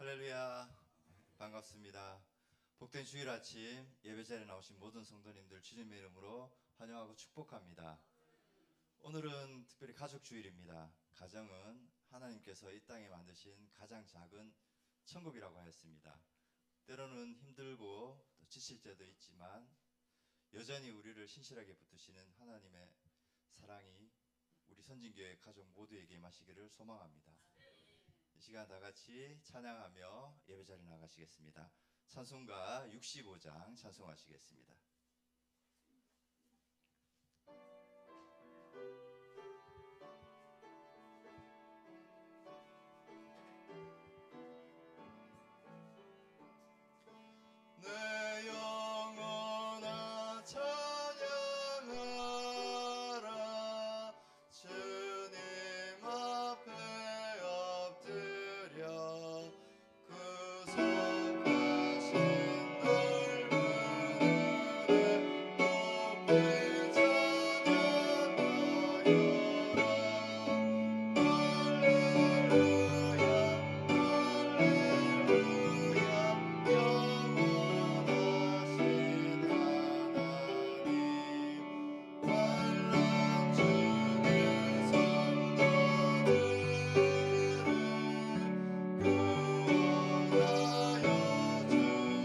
할렐루야. 반갑습니다. 복된 주일 아침 예배 자리에 나오신 모든 성도님들 주님의 이름으로 환영하고 축복합니다. 오늘은 특별히 가족 주일입니다. 가정은 하나님께서 이 땅에 만드신 가장 작은 천국이라고 하였습니다. 때로는 힘들고 또 지칠 때도 있지만 여전히 우리를 신실하게 붙드시는 하나님의 사랑이 우리 선진교회 가족 모두에게 임하시기를 소망합니다. 이 시간 다 같이 찬양하며 예배 자리에 나가시겠습니다. 찬송가 65장 찬송하시겠습니다. 내 영혼아 찬양하라. 주님 앞에 엎드려 구속하신 넓은 은혜 높이 찬양하여라. 할렐루야 할렐루야 영원하신 하나님 환난 중에 성도들을 구원하여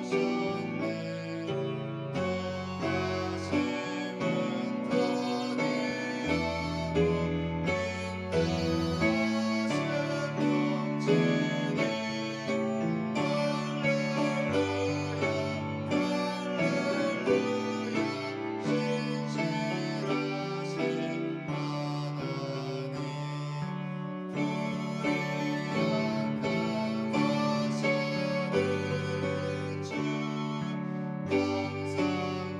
주셨네. 노하심은 더디하고 인내하심 넘치네. 할렐루야 할렐루야 신실하신 하나님 불이 약함하시는 주 항상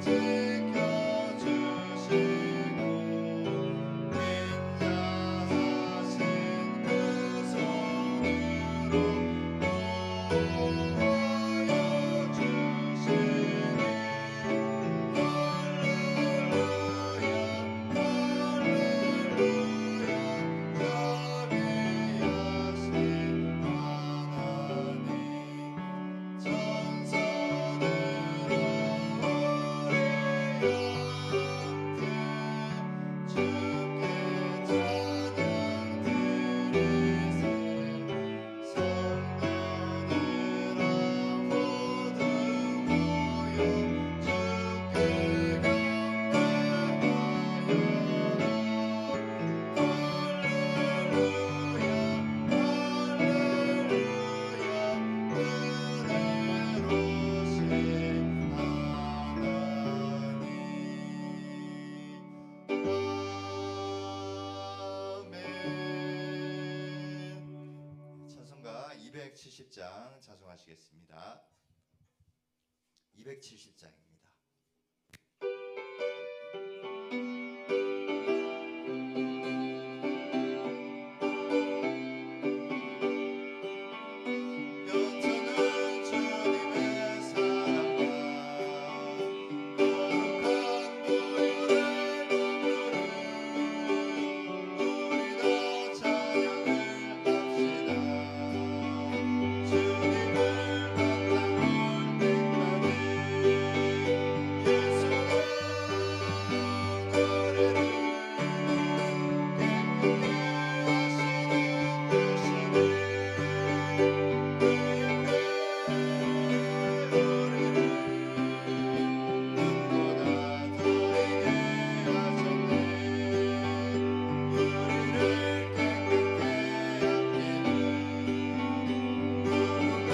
지켜주시고 인자하신 그 손으로 보호하여 주시니. 할렐루야 할렐루야 자비하신 하나님 천사들아 우리 함께 주께 찬양 드리세. 성도들아 모두 모여 주께 감사하여라. 할렐루야 할렐루야 은혜로우신 하나님. 아멘. 찬송가 270장 찬송하시겠습니다. 270장입니다. 연창은 주님의 사랑과 거룩한 보혈의 공로를 우리 다 찬양을 합시다. 주님을 만나볼 때까지 예수가 노래를 기쁘게 하시는 대신에 그 옆에 우리를 눈보다 더이게 하셨네. 우리를 깨끗게 아끼는 누군가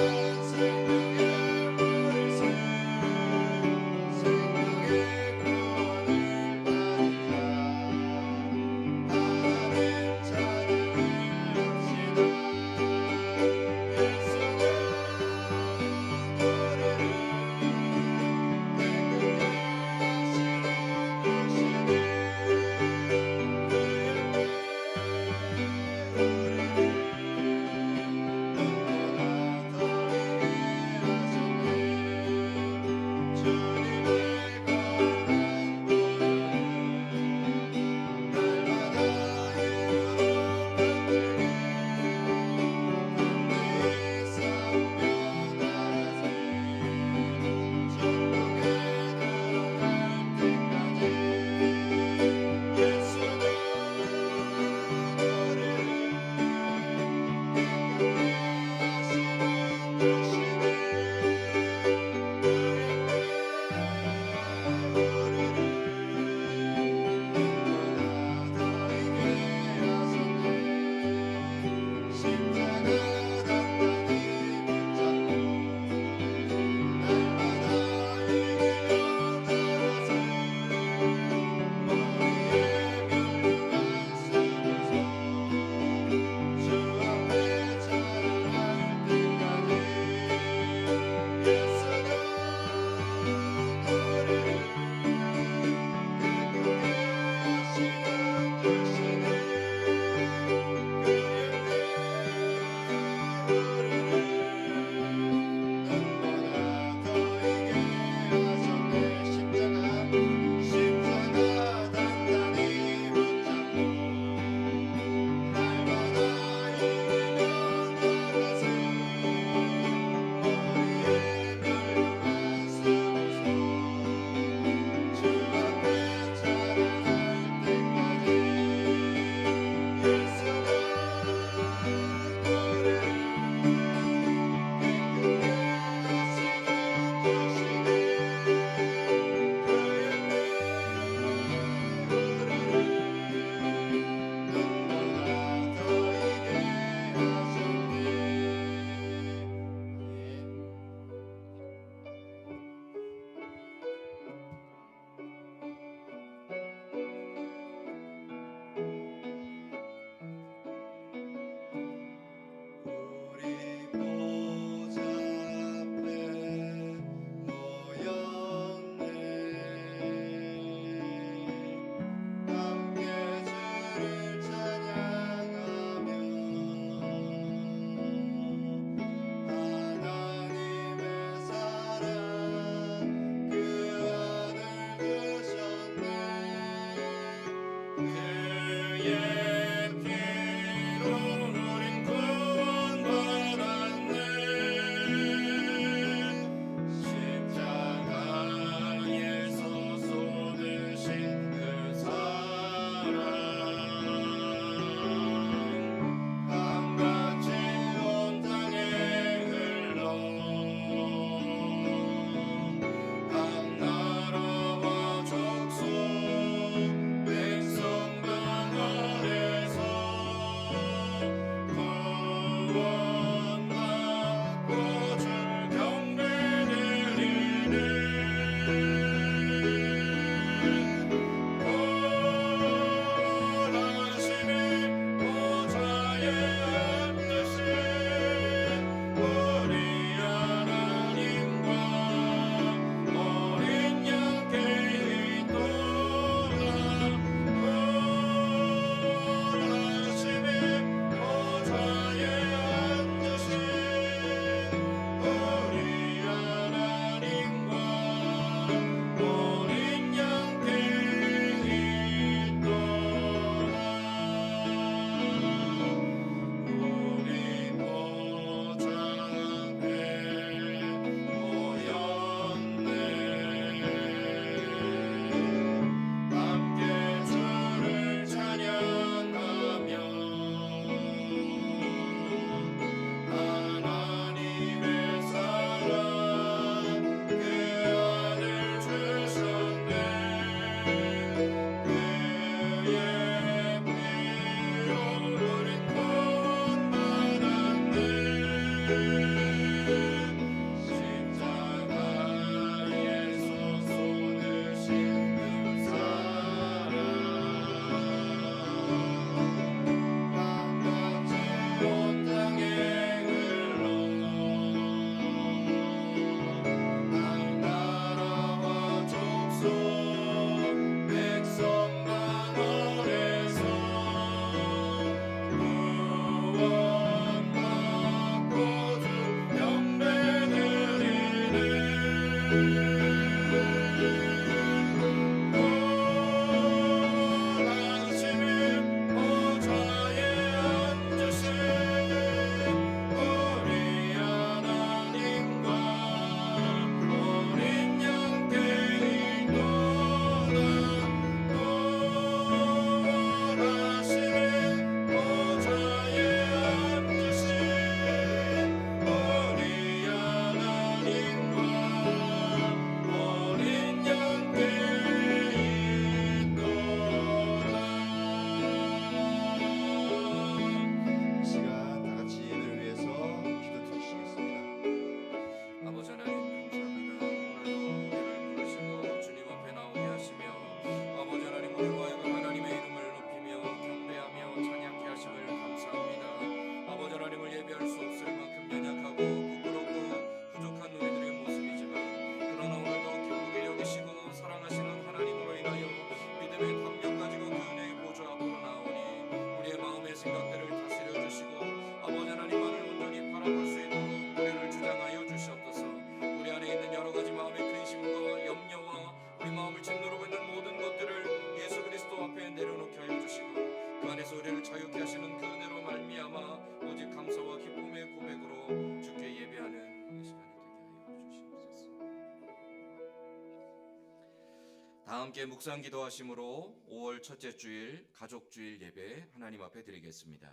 다 함께 묵상 기도하심으로 5월 첫째 주일 가족주일 예배 하나님 앞에 드리겠습니다.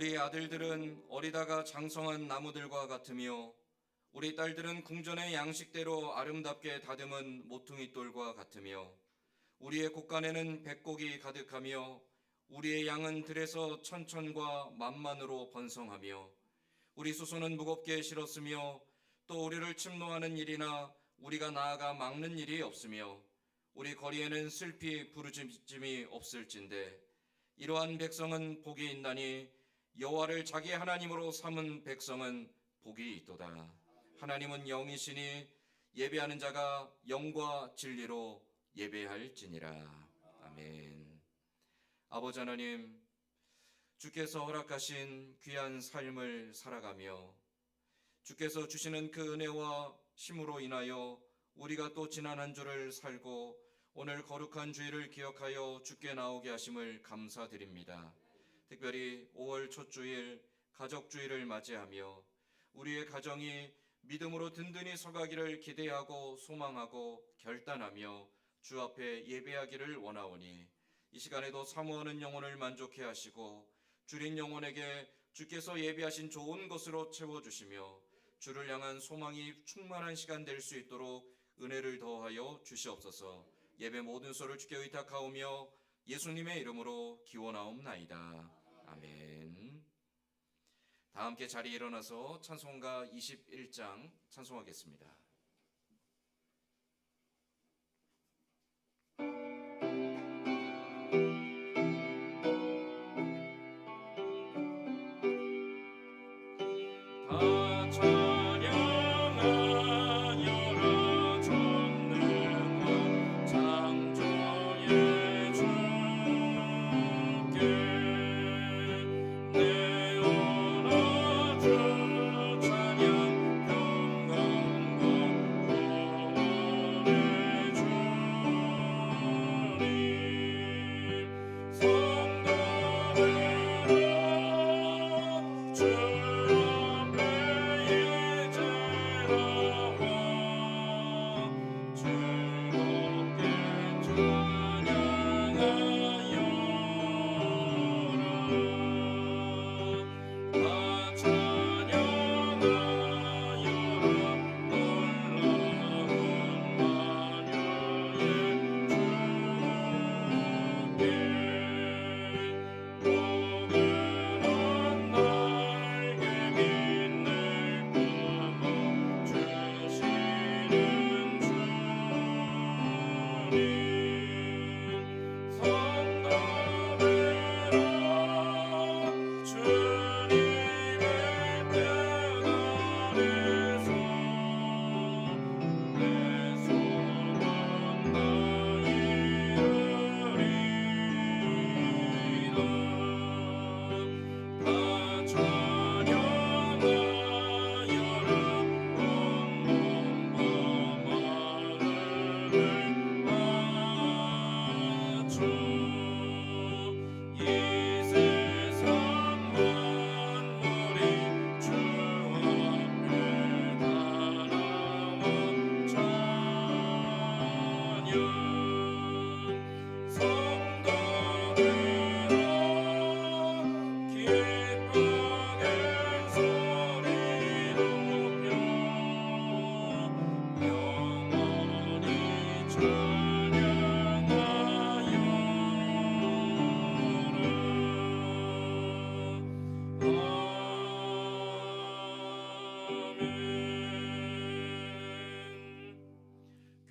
우리 아들들은 어리다가 장성한 나무들과 같으며 우리 딸들은 궁전의 양식대로 아름답게 다듬은 모퉁이 돌과 같으며 우리의 곳간에는 백곡이 가득하며 우리의 양은 들에서 천천과 만만으로 번성하며 우리 수소는 무겁게 실었으며 또 우리를 침노하는 일이나 우리가 나아가 막는 일이 없으며 우리 거리에는 슬피 부르짖음이 없을진데 이러한 백성은 복이 있나니 여호와를 자기 하나님으로 삼은 백성은 복이 있도다. 하나님은 영이시니 예배하는 자가 영과 진리로 예배할지니라. 아멘. 아버지 하나님, 주께서 허락하신 귀한 삶을 살아가며 주께서 주시는 그 은혜와 힘으로 인하여 우리가 또 지난 한 주를 살고 오늘 거룩한 주일을 기억하여 주께 나오게 하심을 감사드립니다. 특별히 5월 첫 주일 가족주일을 맞이하며 우리의 가정이 믿음으로 든든히 서가기를 기대하고 소망하고 결단하며 주 앞에 예배하기를 원하오니 이 시간에도 사모하는 영혼을 만족해 하시고 줄인 영혼에게 주께서 예비하신 좋은 것으로 채워주시며 주를 향한 소망이 충만한 시간 될 수 있도록 은혜를 더하여 주시옵소서. 예배 모든 소를 주께 의탁하오며 예수님의 이름으로 기원하옵나이다. 아멘. 다 함께 자리에 일어나서 찬송가 21장 찬송하겠습니다. 다 찬양하여라 전능한 창조의 주께 내 언어 주 찬양 평강과 구원의 주님 성도들아 주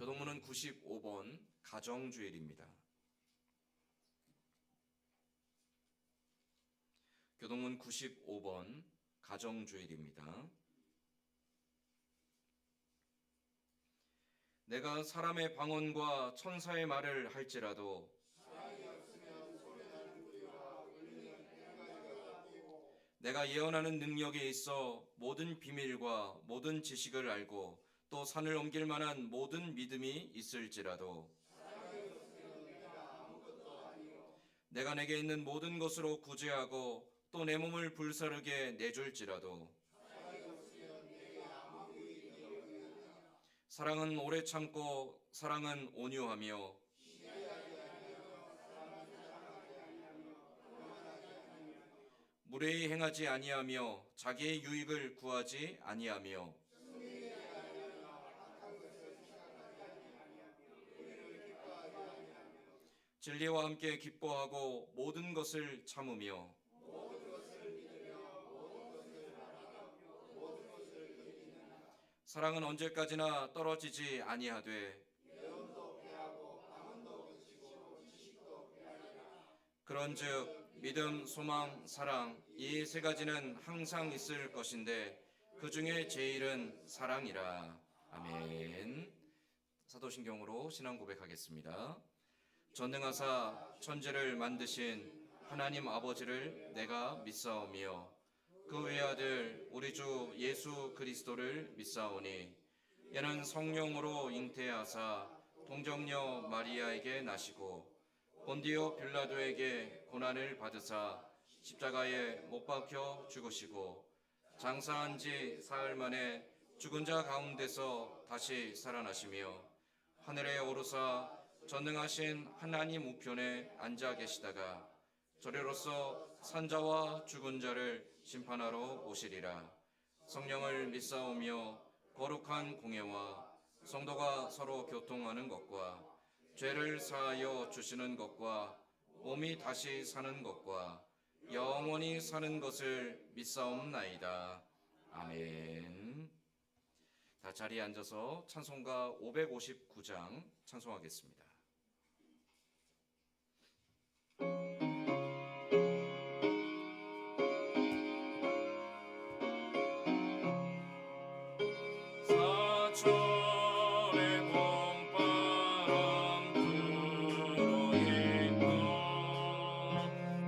교동문은 95번 가정주일입니다. 교동문 95번 가정주일입니다. 내가 사람의 방언과 천사의 말을 할지라도 내가 예언하는 능력에 있어 모든 비밀과 모든 지식을 알고 또 산을 옮길 만한 모든 믿음이 있을지라도 내가 내게 있는 모든 것으로 구제하고 또 내 몸을 불사르게 내줄지라도 사랑은 오래 참고 사랑은 온유하며 무례히 행하지 아니하며 자기의 유익을 구하지 아니하며 진리와 함께 기뻐하고 모든 것을 참으며 사랑은 언제까지나 떨어지지 아니하되 그런즉 믿음, 소망, 사랑 이 세 가지는 항상 있을 것인데 그 중에 제일은 사랑이라. 아멘. 사도신경으로 신앙 고백하겠습니다. 전능하사 천지를 만드신 하나님 아버지를 내가 믿사오며 그 외아들 우리 주 예수 그리스도를 믿사오니 이는 성령으로 잉태하사 동정녀 마리아에게 나시고 본디오 빌라도에게 고난을 받으사 십자가에 못 박혀 죽으시고 장사한 지 사흘 만에 죽은 자 가운데서 다시 살아나시며 하늘에 오르사 전능하신 하나님 우편에 앉아 계시다가 저리로서 산자와 죽은 자를 심판하러 오시리라. 성령을 믿사오며 거룩한 공예와 성도가 서로 교통하는 것과 죄를 사하여 주시는 것과 몸이 다시 사는 것과 영원히 사는 것을 믿사옵나이다. 아멘. 다 자리에 앉아서 찬송가 559장 찬송하겠습니다. 사천의 봄바람 불어있고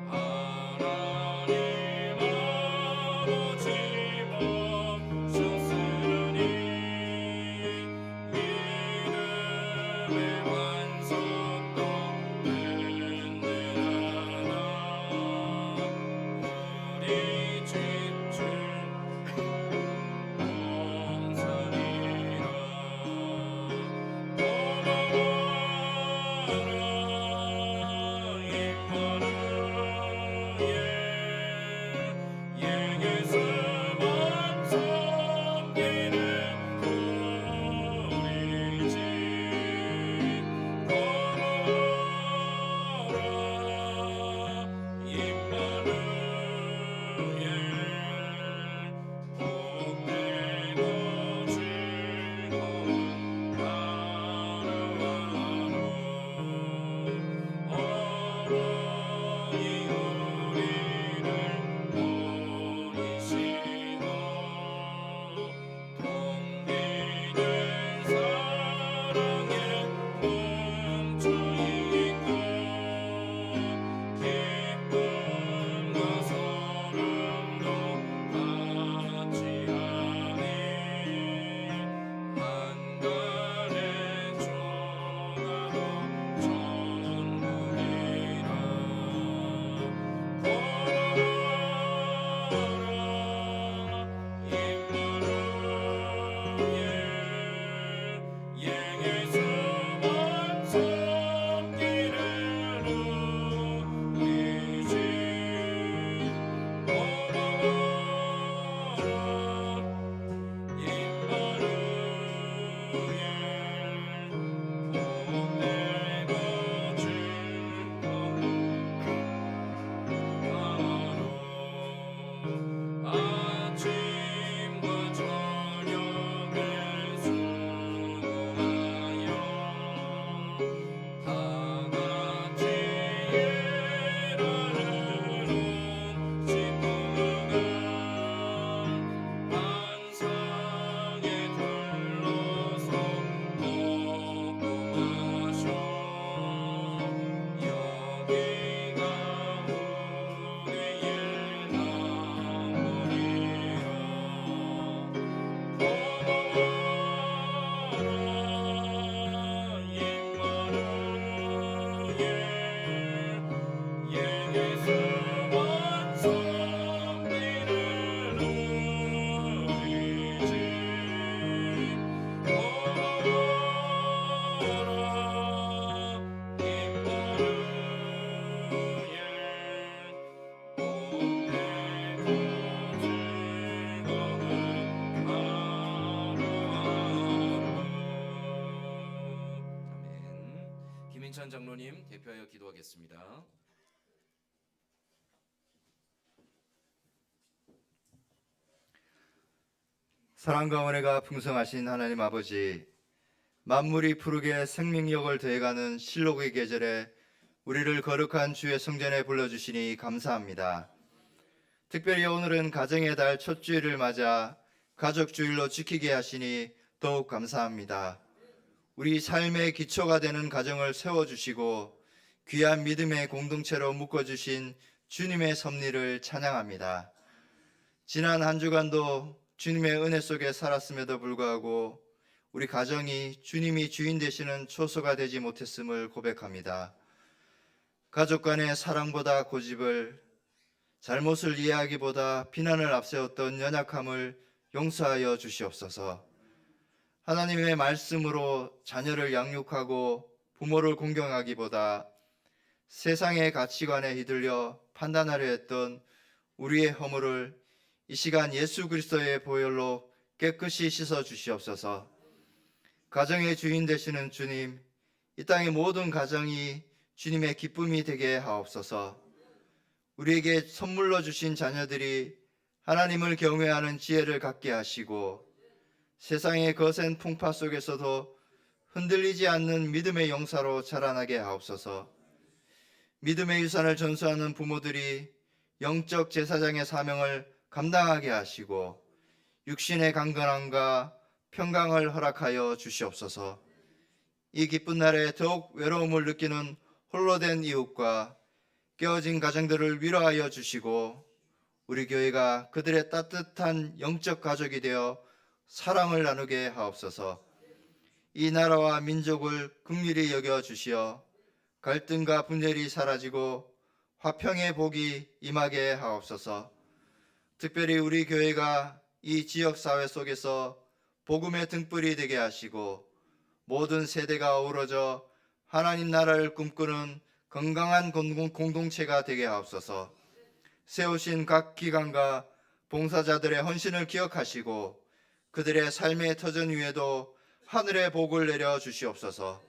하나님 아버지 멈추시니 믿음의 완성도 든든하다 우리 지칠 omzalira 이찬 장로님 대표하여 기도하겠습니다. 사랑과 은혜가 풍성하신 하나님 아버지, 만물이 푸르게 생명력을 더해가는 실록의 계절에 우리를 거룩한 주의 성전에 불러주시니 감사합니다. 특별히 오늘은 가정의 달 첫 주일을 맞아 가족 주일로 지키게 하시니 더욱 감사합니다. 우리 삶의 기초가 되는 가정을 세워주시고 귀한 믿음의 공동체로 묶어주신 주님의 섭리를 찬양합니다. 지난 한 주간도 주님의 은혜 속에 살았음에도 불구하고 우리 가정이 주님이 주인 되시는 초소가 되지 못했음을 고백합니다. 가족 간의 사랑보다 고집을, 잘못을 이해하기보다 비난을 앞세웠던 연약함을 용서하여 주시옵소서. 하나님의 말씀으로 자녀를 양육하고 부모를 공경하기보다 세상의 가치관에 휘둘려 판단하려 했던 우리의 허물을 이 시간 예수 그리스도의 보혈로 깨끗이 씻어 주시옵소서. 가정의 주인 되시는 주님, 이 땅의 모든 가정이 주님의 기쁨이 되게 하옵소서. 우리에게 선물로 주신 자녀들이 하나님을 경외하는 지혜를 갖게 하시고 세상의 거센 풍파 속에서도 흔들리지 않는 믿음의 용사로 자라나게 하옵소서. 믿음의 유산을 전수하는 부모들이 영적 제사장의 사명을 감당하게 하시고 육신의 강건함과 평강을 허락하여 주시옵소서. 이 기쁜 날에 더욱 외로움을 느끼는 홀로 된 이웃과 깨어진 가정들을 위로하여 주시고 우리 교회가 그들의 따뜻한 영적 가족이 되어 사랑을 나누게 하옵소서. 이 나라와 민족을 긍휼히 여겨 주시어 갈등과 분열이 사라지고 화평의 복이 임하게 하옵소서. 특별히 우리 교회가 이 지역 사회 속에서 복음의 등불이 되게 하시고 모든 세대가 어우러져 하나님 나라를 꿈꾸는 건강한 공동체가 되게 하옵소서. 세우신 각 기관과 봉사자들의 헌신을 기억하시고 그들의 삶의 터전 위에도 하늘의 복을 내려 주시옵소서.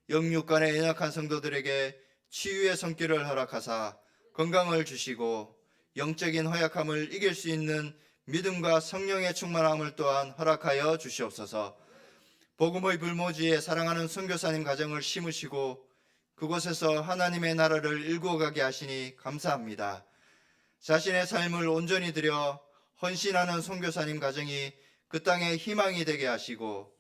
영육간의 연약한 성도들에게 치유의 손길을 허락하사 건강을 주시고 영적인 허약함을 이길 수 있는 믿음과 성령의 충만함을 또한 허락하여 주시옵소서. 복음의 불모지에 사랑하는 선교사님 가정을 심으시고 그곳에서 하나님의 나라를 일구어가게 하시니 감사합니다. 자신의 삶을 온전히 드려 헌신하는 선교사님 가정이 그 땅의 희망이 되게 하시고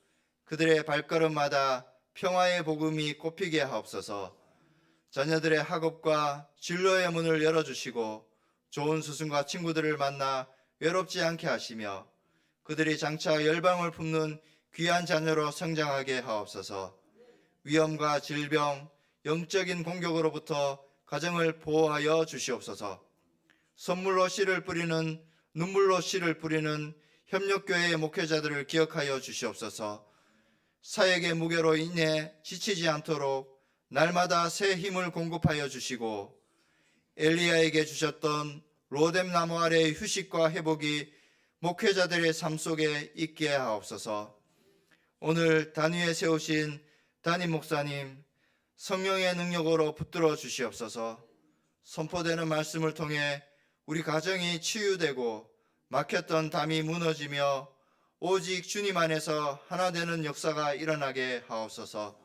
그들의 발걸음마다 평화의 복음이 꽃피게 하옵소서. 자녀들의 학업과 진로의 문을 열어주시고 좋은 스승과 친구들을 만나 외롭지 않게 하시며 그들이 장차 열방을 품는 귀한 자녀로 성장하게 하옵소서. 위험과 질병, 영적인 공격으로부터 가정을 보호하여 주시옵소서. 선물로 씨를 뿌리는, 눈물로 씨를 뿌리는 협력교회의 목회자들을 기억하여 주시옵소서. 사역의 무게로 인해 지치지 않도록 날마다 새 힘을 공급하여 주시고 엘리야에게 주셨던 로뎀 나무 아래의 휴식과 회복이 목회자들의 삶 속에 있게 하옵소서. 오늘 단위에 세우신 담임 목사님 성령의 능력으로 붙들어 주시옵소서. 선포되는 말씀을 통해 우리 가정이 치유되고 막혔던 담이 무너지며 오직 주님 안에서 하나 되는 역사가 일어나게 하옵소서.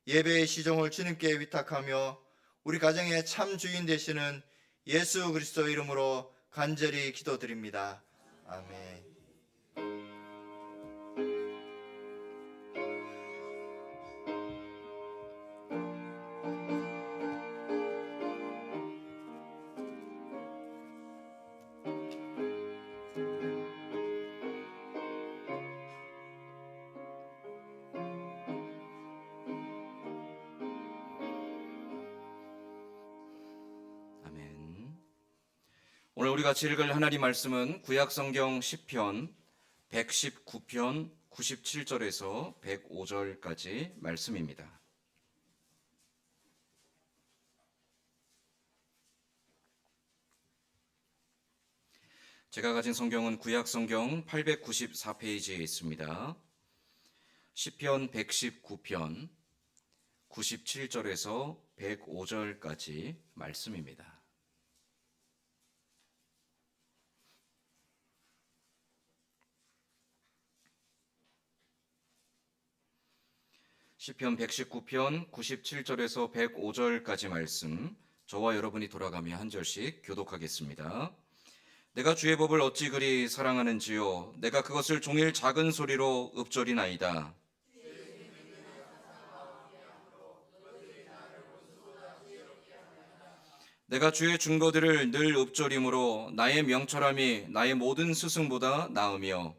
예배의 시종을 주님께 위탁하며 우리 가정의 참 주인 되시는 예수 그리스도 이름으로 간절히 기도드립니다. 아멘. 아멘. 오늘 우리가 같이 읽을 하나님 말씀은 구약성경 시편 119편 97절에서 105절까지 말씀입니다. 제가 가진 성경은 구약성경 894페이지에 있습니다. 시편 119편 97절에서 105절까지 말씀입니다. 시편 119편 97절에서 105절까지 말씀, 저와 여러분이 돌아가며 한 절씩 교독하겠습니다. 내가 주의 법을 어찌 그리 사랑하는지요, 내가 그것을 종일 작은 소리로 읊조리나이다. 내가 주의 증거들을 늘 읊조림으로 나의 명철함이 나의 모든 스승보다 나으며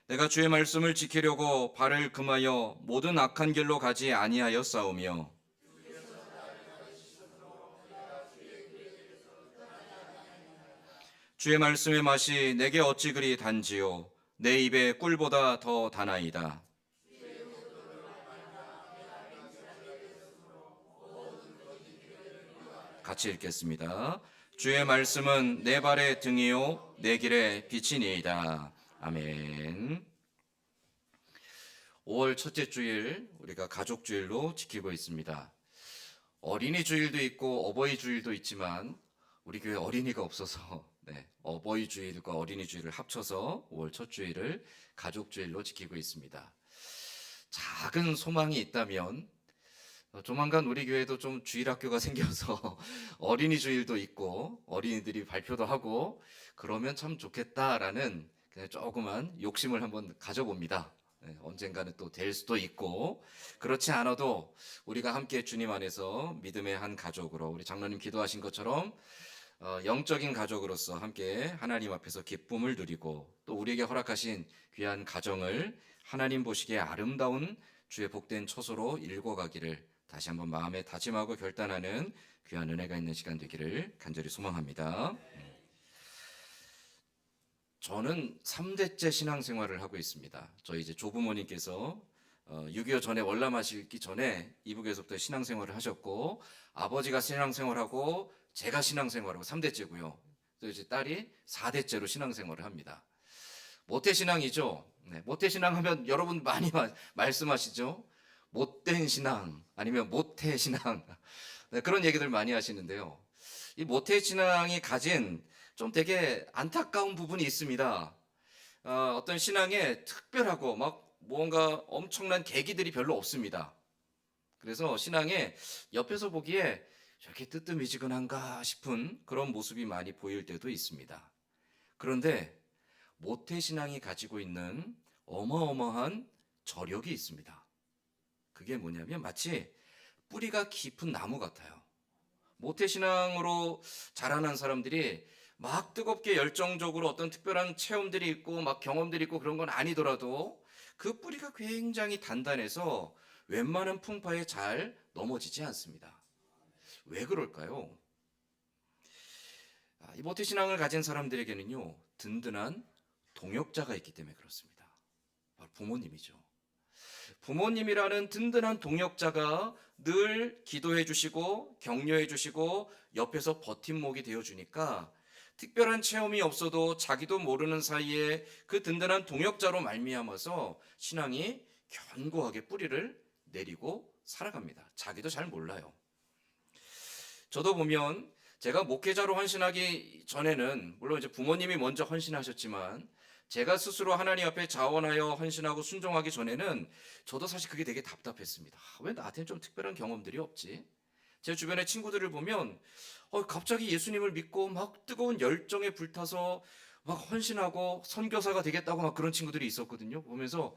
내가 주의 말씀을 지키려고 발을 금하여 모든 악한 길로 가지 아니하여 싸우며 주의 말씀의 맛이 내게 어찌 그리 단지요, 내 입에 꿀보다 더 다나이다. 같이 읽겠습니다. 주의 말씀은 내 발의 등이요 내 길의 빛이니이다. 아멘. 5월 첫째 주일, 우리가 가족 주일로 지키고 있습니다. 어린이 주일도 있고 어버이 주일도 있지만 우리 교회 어린이가 없어서 어버이 주일과 어린이 주일을 합쳐서 5월 첫 주일을 가족 주일로 지키고 있습니다. 작은 소망이 있다면 조만간 우리 교회도 좀 주일 학교가 생겨서 어린이 주일도 있고 어린이들이 발표도 하고 그러면 참 좋겠다라는 그냥 조그만 욕심을 한번 가져봅니다. 언젠가는 또 될 수도 있고, 그렇지 않아도 우리가 함께 주님 안에서 믿음의 한 가족으로, 우리 장로님 기도하신 것처럼 영적인 가족으로서 함께 하나님 앞에서 기쁨을 누리고 또 우리에게 허락하신 귀한 가정을 하나님 보시기에 아름다운 주의 복된 처소로 일궈가기를 다시 한번 마음에 다짐하고 결단하는 귀한 은혜가 있는 시간 되기를 간절히 소망합니다. 저는 3대째 신앙생활을 하고 있습니다. 저희 이제 조부모님께서 6.25 전에 월남하시기 전에 이북에서부터 신앙생활을 하셨고, 아버지가 신앙생활하고 제가 신앙생활하고 3대째고요. 또 이제 딸이 4대째로 신앙생활을 합니다. 모태신앙이죠. 모태신앙하면 여러분 많이 말씀하시죠. 못된 신앙 아니면 모태신앙 그런 얘기들 많이 하시는데요. 이 모태신앙이 가진 좀 되게 안타까운 부분이 있습니다. 어떤 신앙에 특별하고 막 뭔가 엄청난 계기들이 별로 없습니다. 그래서 신앙에 옆에서 보기에 저렇게 뜨뜻미지근한가 싶은 그런 모습이 많이 보일 때도 있습니다. 그런데 모태신앙이 가지고 있는 어마어마한 저력이 있습니다. 그게 뭐냐면 마치 뿌리가 깊은 나무 같아요. 모태신앙으로 자라난 사람들이 막 뜨겁게 열정적으로 어떤 특별한 체험들이 있고 막 경험들이 있고 그런 건 아니더라도 그 뿌리가 굉장히 단단해서 웬만한 풍파에 잘 넘어지지 않습니다. 왜 그럴까요? 이 모태신앙을 가진 사람들에게는요, 든든한 동역자가 있기 때문에 그렇습니다. 바로 부모님이죠. 부모님이라는 든든한 동역자가 늘 기도해 주시고 격려해 주시고 옆에서 버팀목이 되어 주니까 특별한 체험이 없어도 자기도 모르는 사이에 그 든든한 동역자로 말미암아서 신앙이 견고하게 뿌리를 내리고 살아갑니다. 자기도 잘 몰라요. 저도 보면 제가 목회자로 헌신하기 전에는 물론 이제 부모님이 먼저 헌신하셨지만 제가 스스로 하나님 앞에 자원하여 헌신하고 순종하기 전에는 저도 사실 그게 되게 답답했습니다. 왜 나한테는 좀 특별한 경험들이 없지? 제 주변의 친구들을 보면 갑자기 예수님을 믿고 막 뜨거운 열정에 불타서 막 헌신하고 선교사가 되겠다고 막 그런 친구들이 있었거든요. 보면서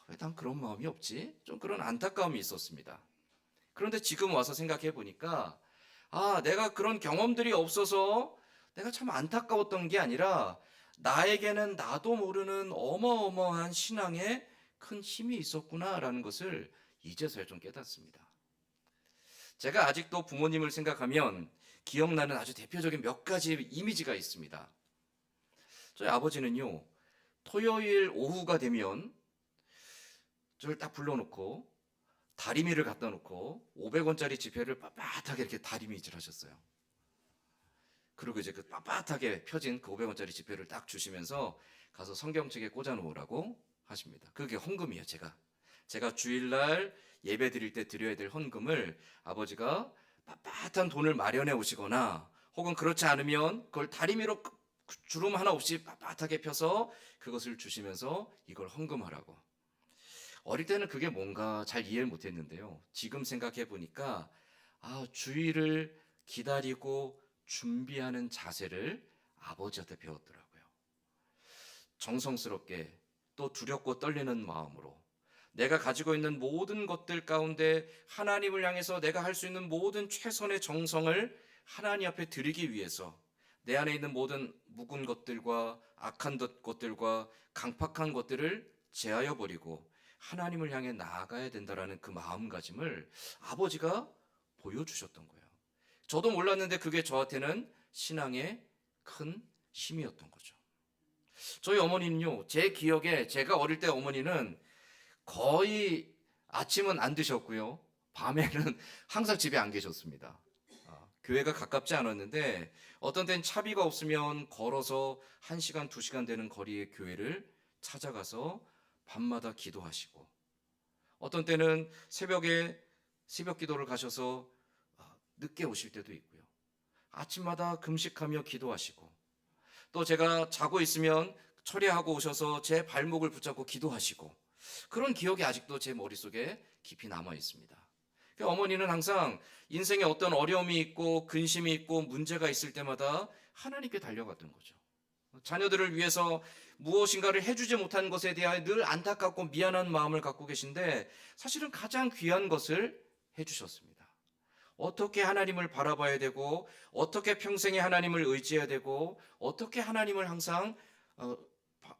왜 난 그런 마음이 없지? 좀 그런 안타까움이 있었습니다. 그런데 지금 와서 생각해 보니까 내가 그런 경험들이 없어서 내가 참 안타까웠던 게 아니라 나에게는 나도 모르는 어마어마한 신앙에 큰 힘이 있었구나라는 것을 이제서야 좀 깨닫습니다. 제가 아직도 부모님을 생각하면 기억나는 아주 대표적인 몇 가지 이미지가 있습니다. 저희 아버지는요, 토요일 오후가 되면 저를 딱 불러놓고 다리미를 갖다 놓고 500원짜리 지폐를 빳빳하게 이렇게 다리미질 하셨어요. 그리고 이제 그 빳빳하게 펴진 그 500원짜리 지폐를 딱 주시면서 가서 성경책에 꽂아 놓으라고 하십니다. 그게 헌금이에요. 제가 주일날 예배 드릴 때 드려야 될 헌금을 아버지가 빳빳한 돈을 마련해 오시거나 혹은 그렇지 않으면 그걸 다리미로 주름 하나 없이 빳빳하게 펴서 그것을 주시면서 이걸 헌금하라고. 어릴 때는 그게 뭔가 잘 이해를 못했는데요. 지금 생각해 보니까 주일을 기다리고 준비하는 자세를 아버지한테 배웠더라고요. 정성스럽게 또 두렵고 떨리는 마음으로 내가 가지고 있는 모든 것들 가운데 하나님을 향해서 내가 할 수 있는 모든 최선의 정성을 하나님 앞에 드리기 위해서 내 안에 있는 모든 묵은 것들과 악한 것들과 강팍한 것들을 제하여 버리고 하나님을 향해 나아가야 된다라는 그 마음가짐을 아버지가 보여주셨던 거예요. 저도 몰랐는데 그게 저한테는 신앙의 큰 힘이었던 거죠. 저희 어머니는요, 제 기억에 제가 어릴 때 어머니는 거의 아침은 안 드셨고요, 밤에는 항상 집에 안 계셨습니다. 교회가 가깝지 않았는데 어떤 때는 차비가 없으면 걸어서 1시간, 2시간 되는 거리의 교회를 찾아가서 밤마다 기도하시고, 어떤 때는 새벽에 새벽 기도를 가셔서 늦게 오실 때도 있고요. 아침마다 금식하며 기도하시고, 또 제가 자고 있으면 처리하고 오셔서 제 발목을 붙잡고 기도하시고, 그런 기억이 아직도 제 머릿속에 깊이 남아 있습니다. 어머니는 항상 인생에 어떤 어려움이 있고 근심이 있고 문제가 있을 때마다 하나님께 달려갔던 거죠. 자녀들을 위해서 무엇인가를 해주지 못한 것에 대하여 늘 안타깝고 미안한 마음을 갖고 계신데 사실은 가장 귀한 것을 해주셨습니다. 어떻게 하나님을 바라봐야 되고 어떻게 평생에 하나님을 의지해야 되고 어떻게 하나님을 항상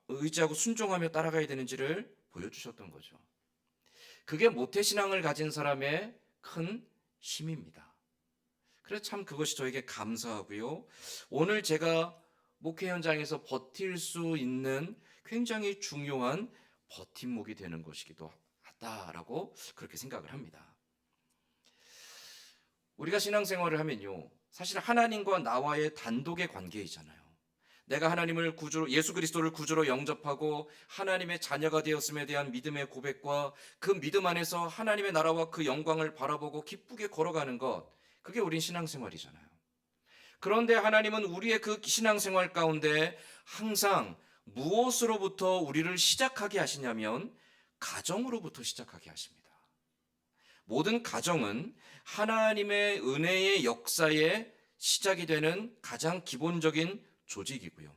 의지하고 순종하며 따라가야 되는지를 보여주셨던 거죠. 그게 모태신앙을 가진 사람의 큰 힘입니다. 그래서 참 그것이 저에게 감사하고요. 오늘 제가 목회 현장에서 버틸 수 있는 굉장히 중요한 버팀목이 되는 것이기도 하다라고 그렇게 생각을 합니다. 우리가 신앙생활을 하면요, 사실 하나님과 나와의 단독의 관계이잖아요. 내가 하나님을 구주로, 예수 그리스도를 구주로 영접하고 하나님의 자녀가 되었음에 대한 믿음의 고백과 그 믿음 안에서 하나님의 나라와 그 영광을 바라보고 기쁘게 걸어가는 것, 그게 우린 신앙생활이잖아요. 그런데 하나님은 우리의 그 신앙생활 가운데 항상 무엇으로부터 우리를 시작하게 하시냐면 가정으로부터 시작하게 하십니다. 모든 가정은 하나님의 은혜의 역사의 시작이 되는 가장 기본적인 조직이고요.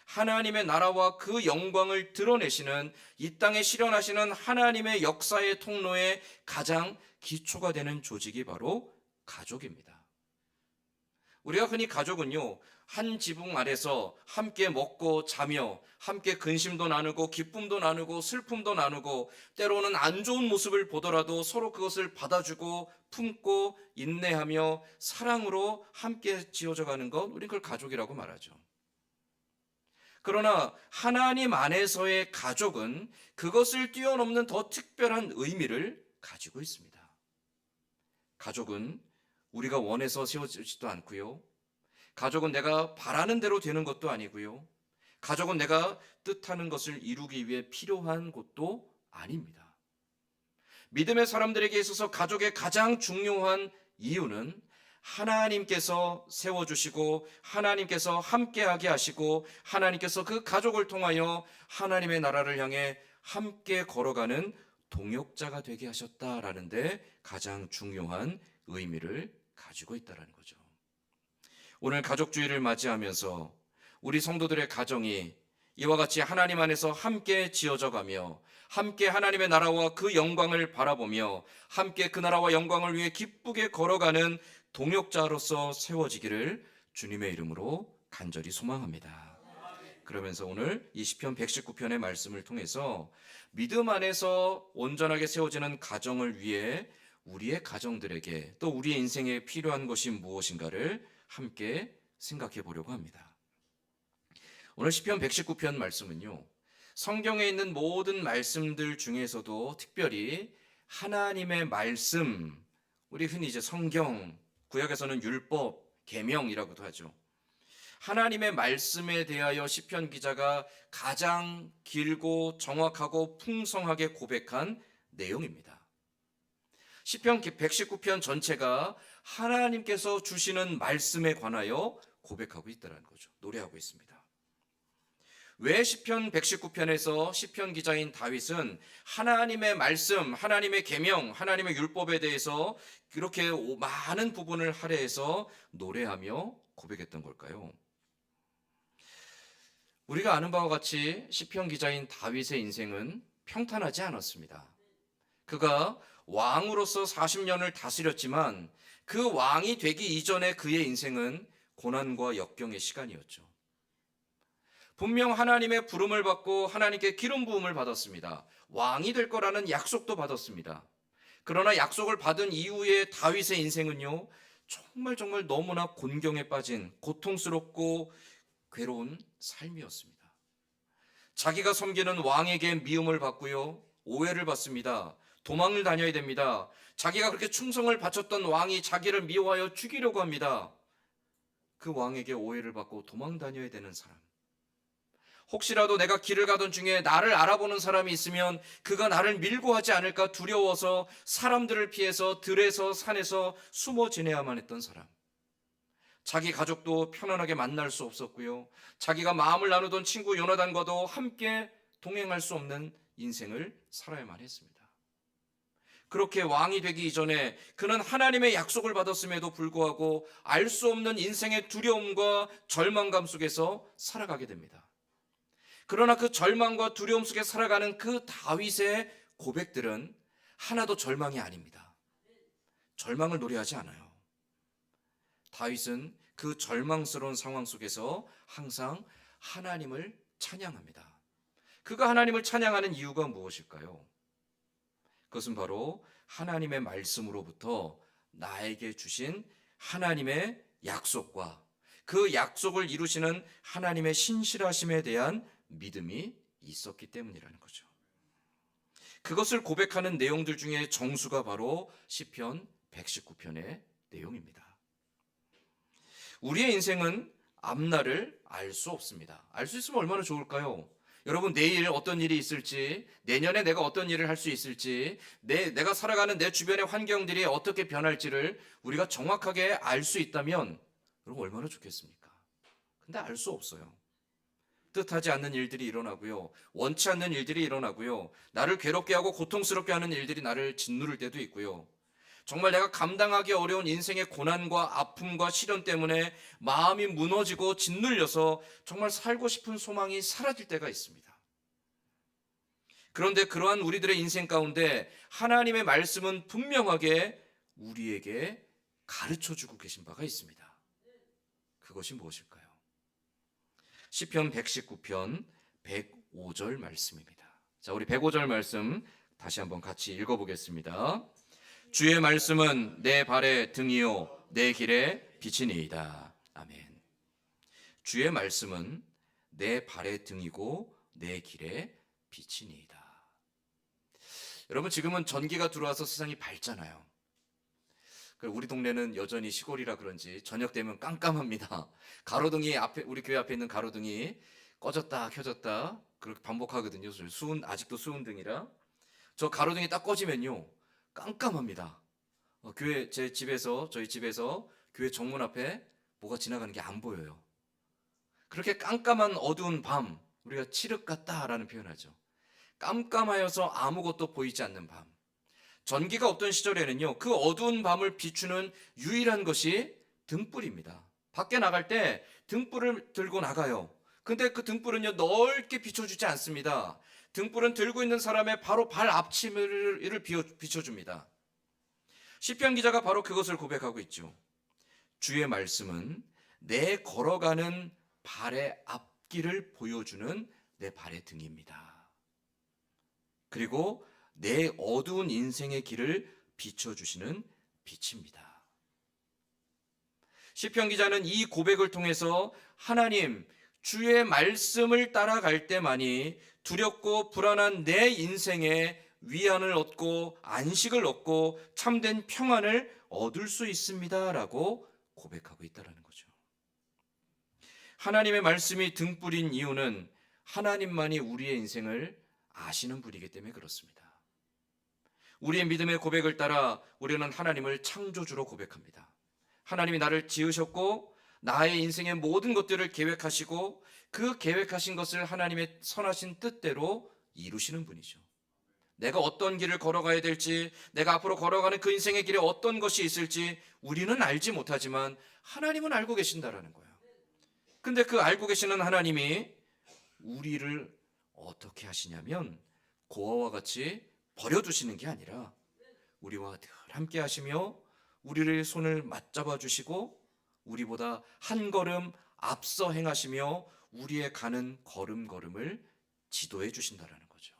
하나님의 나라와 그 영광을 드러내시는 이 땅에 실현하시는 하나님의 역사의 통로의 가장 기초가 되는 조직이 바로 가족입니다. 우리가 흔히 가족은요, 한 지붕 아래서 함께 먹고 자며 함께 근심도 나누고 기쁨도 나누고 슬픔도 나누고 때로는 안 좋은 모습을 보더라도 서로 그것을 받아주고 품고 인내하며 사랑으로 함께 지어져 가는 것, 우린 그걸 가족이라고 말하죠. 그러나 하나님 안에서의 가족은 그것을 뛰어넘는 더 특별한 의미를 가지고 있습니다. 가족은 우리가 원해서 세워지지도 않고요. 가족은 내가 바라는 대로 되는 것도 아니고요. 가족은 내가 뜻하는 것을 이루기 위해 필요한 것도 아닙니다. 믿음의 사람들에게 있어서 가족의 가장 중요한 이유는 하나님께서 세워주시고 하나님께서 함께하게 하시고 하나님께서 그 가족을 통하여 하나님의 나라를 향해 함께 걸어가는 동역자가 되게 하셨다라는 데 가장 중요한 의미를 가지고 있다는 거죠. 오늘 가족주의를 맞이하면서 우리 성도들의 가정이 이와 같이 하나님 안에서 함께 지어져 가며 함께 하나님의 나라와 그 영광을 바라보며 함께 그 나라와 영광을 위해 기쁘게 걸어가는 동역자로서 세워지기를 주님의 이름으로 간절히 소망합니다. 그러면서 오늘 이 시편 119편의 말씀을 통해서 믿음 안에서 온전하게 세워지는 가정을 위해 우리의 가정들에게 또 우리의 인생에 필요한 것이 무엇인가를 함께 생각해 보려고 합니다. 오늘 시편 119편 말씀은요, 성경에 있는 모든 말씀들 중에서도 특별히 하나님의 말씀, 우리 흔히 이제 성경, 구약에서는 율법, 계명이라고도 하죠. 하나님의 말씀에 대하여 시편 기자가 가장 길고 정확하고 풍성하게 고백한 내용입니다. 시편 119편 전체가 하나님께서 주시는 말씀에 관하여 고백하고 있다는 거죠. 노래하고 있습니다. 왜 시편 119편에서 시편 기자인 다윗은 하나님의 말씀, 하나님의 계명, 하나님의 율법에 대해서 그렇게 많은 부분을 할애해서 노래하며 고백했던 걸까요? 우리가 아는 바와 같이 시편 기자인 다윗의 인생은 평탄하지 않았습니다. 그가 왕으로서 40년을 다스렸지만 그 왕이 되기 이전에 그의 인생은 고난과 역경의 시간이었죠. 분명 하나님의 부름을 받고 하나님께 기름 부음을 받았습니다. 왕이 될 거라는 약속도 받았습니다. 그러나 약속을 받은 이후에 다윗의 인생은요, 정말 너무나 곤경에 빠진 고통스럽고 괴로운 삶이었습니다. 자기가 섬기는 왕에게 미움을 받고요, 오해를 받습니다. 도망을 다녀야 됩니다. 자기가 그렇게 충성을 바쳤던 왕이 자기를 미워하여 죽이려고 합니다. 그 왕에게 오해를 받고 도망 다녀야 되는 사람. 혹시라도 내가 길을 가던 중에 나를 알아보는 사람이 있으면 그가 나를 밀고 하지 않을까 두려워서 사람들을 피해서 들에서 산에서 숨어 지내야만 했던 사람. 자기 가족도 편안하게 만날 수 없었고요. 자기가 마음을 나누던 친구 요나단과도 함께 동행할 수 없는 인생을 살아야만 했습니다. 그렇게 왕이 되기 이전에 그는 하나님의 약속을 받았음에도 불구하고 알 수 없는 인생의 두려움과 절망감 속에서 살아가게 됩니다. 그러나 그 절망과 두려움 속에 살아가는 그 다윗의 고백들은 하나도 절망이 아닙니다. 절망을 노래하지 않아요. 다윗은 그 절망스러운 상황 속에서 항상 하나님을 찬양합니다. 그가 하나님을 찬양하는 이유가 무엇일까요? 그것은 바로 하나님의 말씀으로부터 나에게 주신 하나님의 약속과 그 약속을 이루시는 하나님의 신실하심에 대한 믿음이 있었기 때문이라는 거죠. 그것을 고백하는 내용들 중에 정수가 바로 시편 119편의 내용입니다. 우리의 인생은 앞날을 알 수 없습니다. 알 수 있으면 얼마나 좋을까요? 여러분, 내일 어떤 일이 있을지, 내년에 내가 어떤 일을 할 수 있을지, 내가 살아가는 내 주변의 환경들이 어떻게 변할지를 우리가 정확하게 알 수 있다면 여러분 얼마나 좋겠습니까? 근데 알 수 없어요. 뜻하지 않는 일들이 일어나고요. 원치 않는 일들이 일어나고요. 나를 괴롭게 하고 고통스럽게 하는 일들이 나를 짓누를 때도 있고요. 정말 내가 감당하기 어려운 인생의 고난과 아픔과 시련 때문에 마음이 무너지고 짓눌려서 정말 살고 싶은 소망이 사라질 때가 있습니다. 그런데 그러한 우리들의 인생 가운데 하나님의 말씀은 분명하게 우리에게 가르쳐주고 계신 바가 있습니다. 그것이 무엇일까요? 시편 119편 105절 말씀입니다. 자, 우리 105절 말씀 다시 한번 같이 읽어보겠습니다. 주의 말씀은 내 발의 등이요 내 길의 빛이니이다. 아멘. 주의 말씀은 내 발의 등이고 내 길의 빛이니이다. 여러분, 지금은 전기가 들어와서 세상이 밝잖아요. 우리 동네는 여전히 시골이라 그런지 저녁 되면 깜깜합니다. 가로등이 우리 교회 앞에 있는 가로등이 꺼졌다 켜졌다 그렇게 반복하거든요. 아직도 수은등이라. 저 가로등이 딱 꺼지면요, 깜깜합니다. 저희 집에서 교회 정문 앞에 뭐가 지나가는 게 안 보여요. 그렇게 깜깜한 어두운 밤, 우리가 칠흑 같다라는 표현하죠. 깜깜하여서 아무것도 보이지 않는 밤. 전기가 없던 시절에는요, 그 어두운 밤을 비추는 유일한 것이 등불입니다. 밖에 나갈 때 등불을 들고 나가요. 근데 그 등불은요, 넓게 비춰주지 않습니다. 등불은 들고 있는 사람의 바로 발 앞치마를 비춰줍니다. 시편 기자가 바로 그것을 고백하고 있죠. 주의 말씀은 내 걸어가는 발의 앞길을 보여주는 내 발의 등입니다. 그리고 내 어두운 인생의 길을 비춰주시는 빛입니다. 시편 기자는 이 고백을 통해서 하나님, 주의 말씀을 따라갈 때만이 두렵고 불안한 내 인생에 위안을 얻고 안식을 얻고 참된 평안을 얻을 수 있습니다라고 고백하고 있다는 거죠. 하나님의 말씀이 등불인 이유는 하나님만이 우리의 인생을 아시는 분이기 때문에 그렇습니다. 우리의 믿음의 고백을 따라 우리는 하나님을 창조주로 고백합니다. 하나님이 나를 지으셨고 나의 인생의 모든 것들을 계획하시고 그 계획하신 것을 하나님의 선하신 뜻대로 이루시는 분이죠. 내가 어떤 길을 걸어가야 될지, 내가 앞으로 걸어가는 그 인생의 길에 어떤 것이 있을지 우리는 알지 못하지만 하나님은 알고 계신다라는 거예요. 근데 그 알고 계시는 하나님이 우리를 어떻게 하시냐면 고아와 같이 버려두시는 게 아니라 우리와 늘 함께 하시며 우리를 손을 맞잡아 주시고 우리보다 한 걸음 앞서 행하시며 우리의 가는 걸음걸음을 지도해 주신다라는 거죠.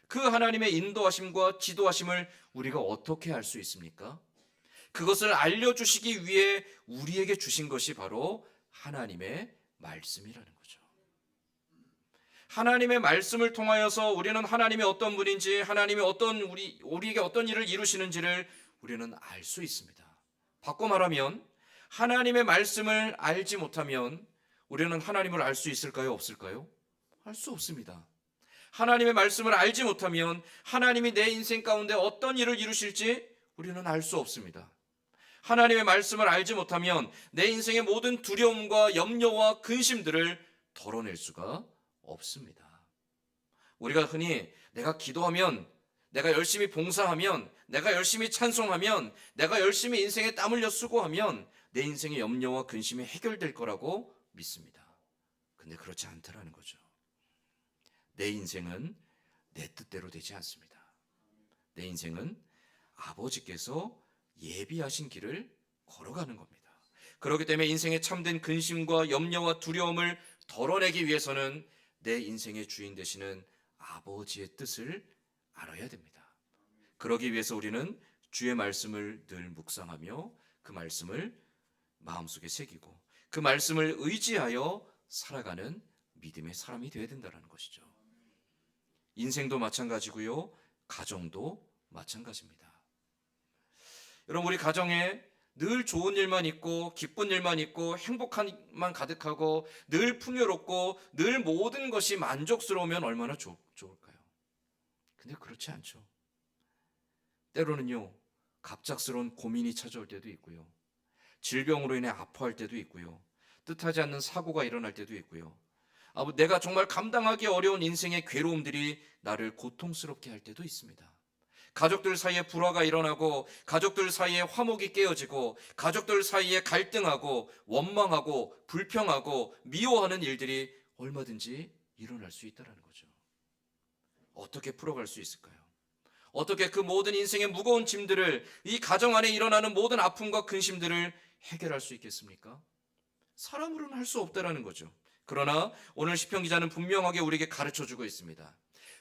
그 하나님의 인도하심과 지도하심을 우리가 어떻게 알 수 있습니까? 그것을 알려주시기 위해 우리에게 주신 것이 바로 하나님의 말씀이라는 거죠. 하나님의 말씀을 통하여서 우리는 하나님이 어떤 분인지, 하나님이 우리에게 어떤 일을 이루시는지를 우리는 알 수 있습니다. 바꿔 말하면 하나님의 말씀을 알지 못하면 우리는 하나님을 알 수 있을까요? 없을까요? 알 수 없습니다. 하나님의 말씀을 알지 못하면 하나님이 내 인생 가운데 어떤 일을 이루실지 우리는 알 수 없습니다. 하나님의 말씀을 알지 못하면 내 인생의 모든 두려움과 염려와 근심들을 덜어낼 수가 없습니다. 우리가 흔히 내가 기도하면, 내가 열심히 봉사하면, 내가 열심히 찬송하면, 내가 열심히 인생에 땀 흘려 수고하면 내 인생의 염려와 근심이 해결될 거라고 믿습니다. 근데 그렇지 않다라는 거죠. 내 인생은 내 뜻대로 되지 않습니다. 내 인생은 아버지께서 예비하신 길을 걸어가는 겁니다. 그렇기 때문에 인생의 참된 근심과 염려와 두려움을 덜어내기 위해서는 내 인생의 주인 되시는 아버지의 뜻을 알아야 됩니다. 그러기 위해서 우리는 주의 말씀을 늘 묵상하며 그 말씀을 마음속에 새기고 그 말씀을 의지하여 살아가는 믿음의 사람이 되어야 된다는 것이죠. 인생도 마찬가지고요, 가정도 마찬가지입니다. 여러분, 우리 가정에 늘 좋은 일만 있고 기쁜 일만 있고 행복함만 가득하고 늘 풍요롭고 늘 모든 것이 만족스러우면 얼마나 좋을까요? 근데 그렇지 않죠. 때로는요, 갑작스러운 고민이 찾아올 때도 있고요, 질병으로 인해 아파할 때도 있고요, 뜻하지 않는 사고가 일어날 때도 있고요, 내가 정말 감당하기 어려운 인생의 괴로움들이 나를 고통스럽게 할 때도 있습니다. 가족들 사이에 불화가 일어나고 가족들 사이에 화목이 깨어지고 가족들 사이에 갈등하고 원망하고 불평하고 미워하는 일들이 얼마든지 일어날 수 있다는 거죠. 어떻게 풀어갈 수 있을까요? 어떻게 그 모든 인생의 무거운 짐들을, 이 가정 안에 일어나는 모든 아픔과 근심들을 해결할 수 있겠습니까? 사람으로는 할 수 없다라는 거죠. 그러나 오늘 시편 기자는 분명하게 우리에게 가르쳐주고 있습니다.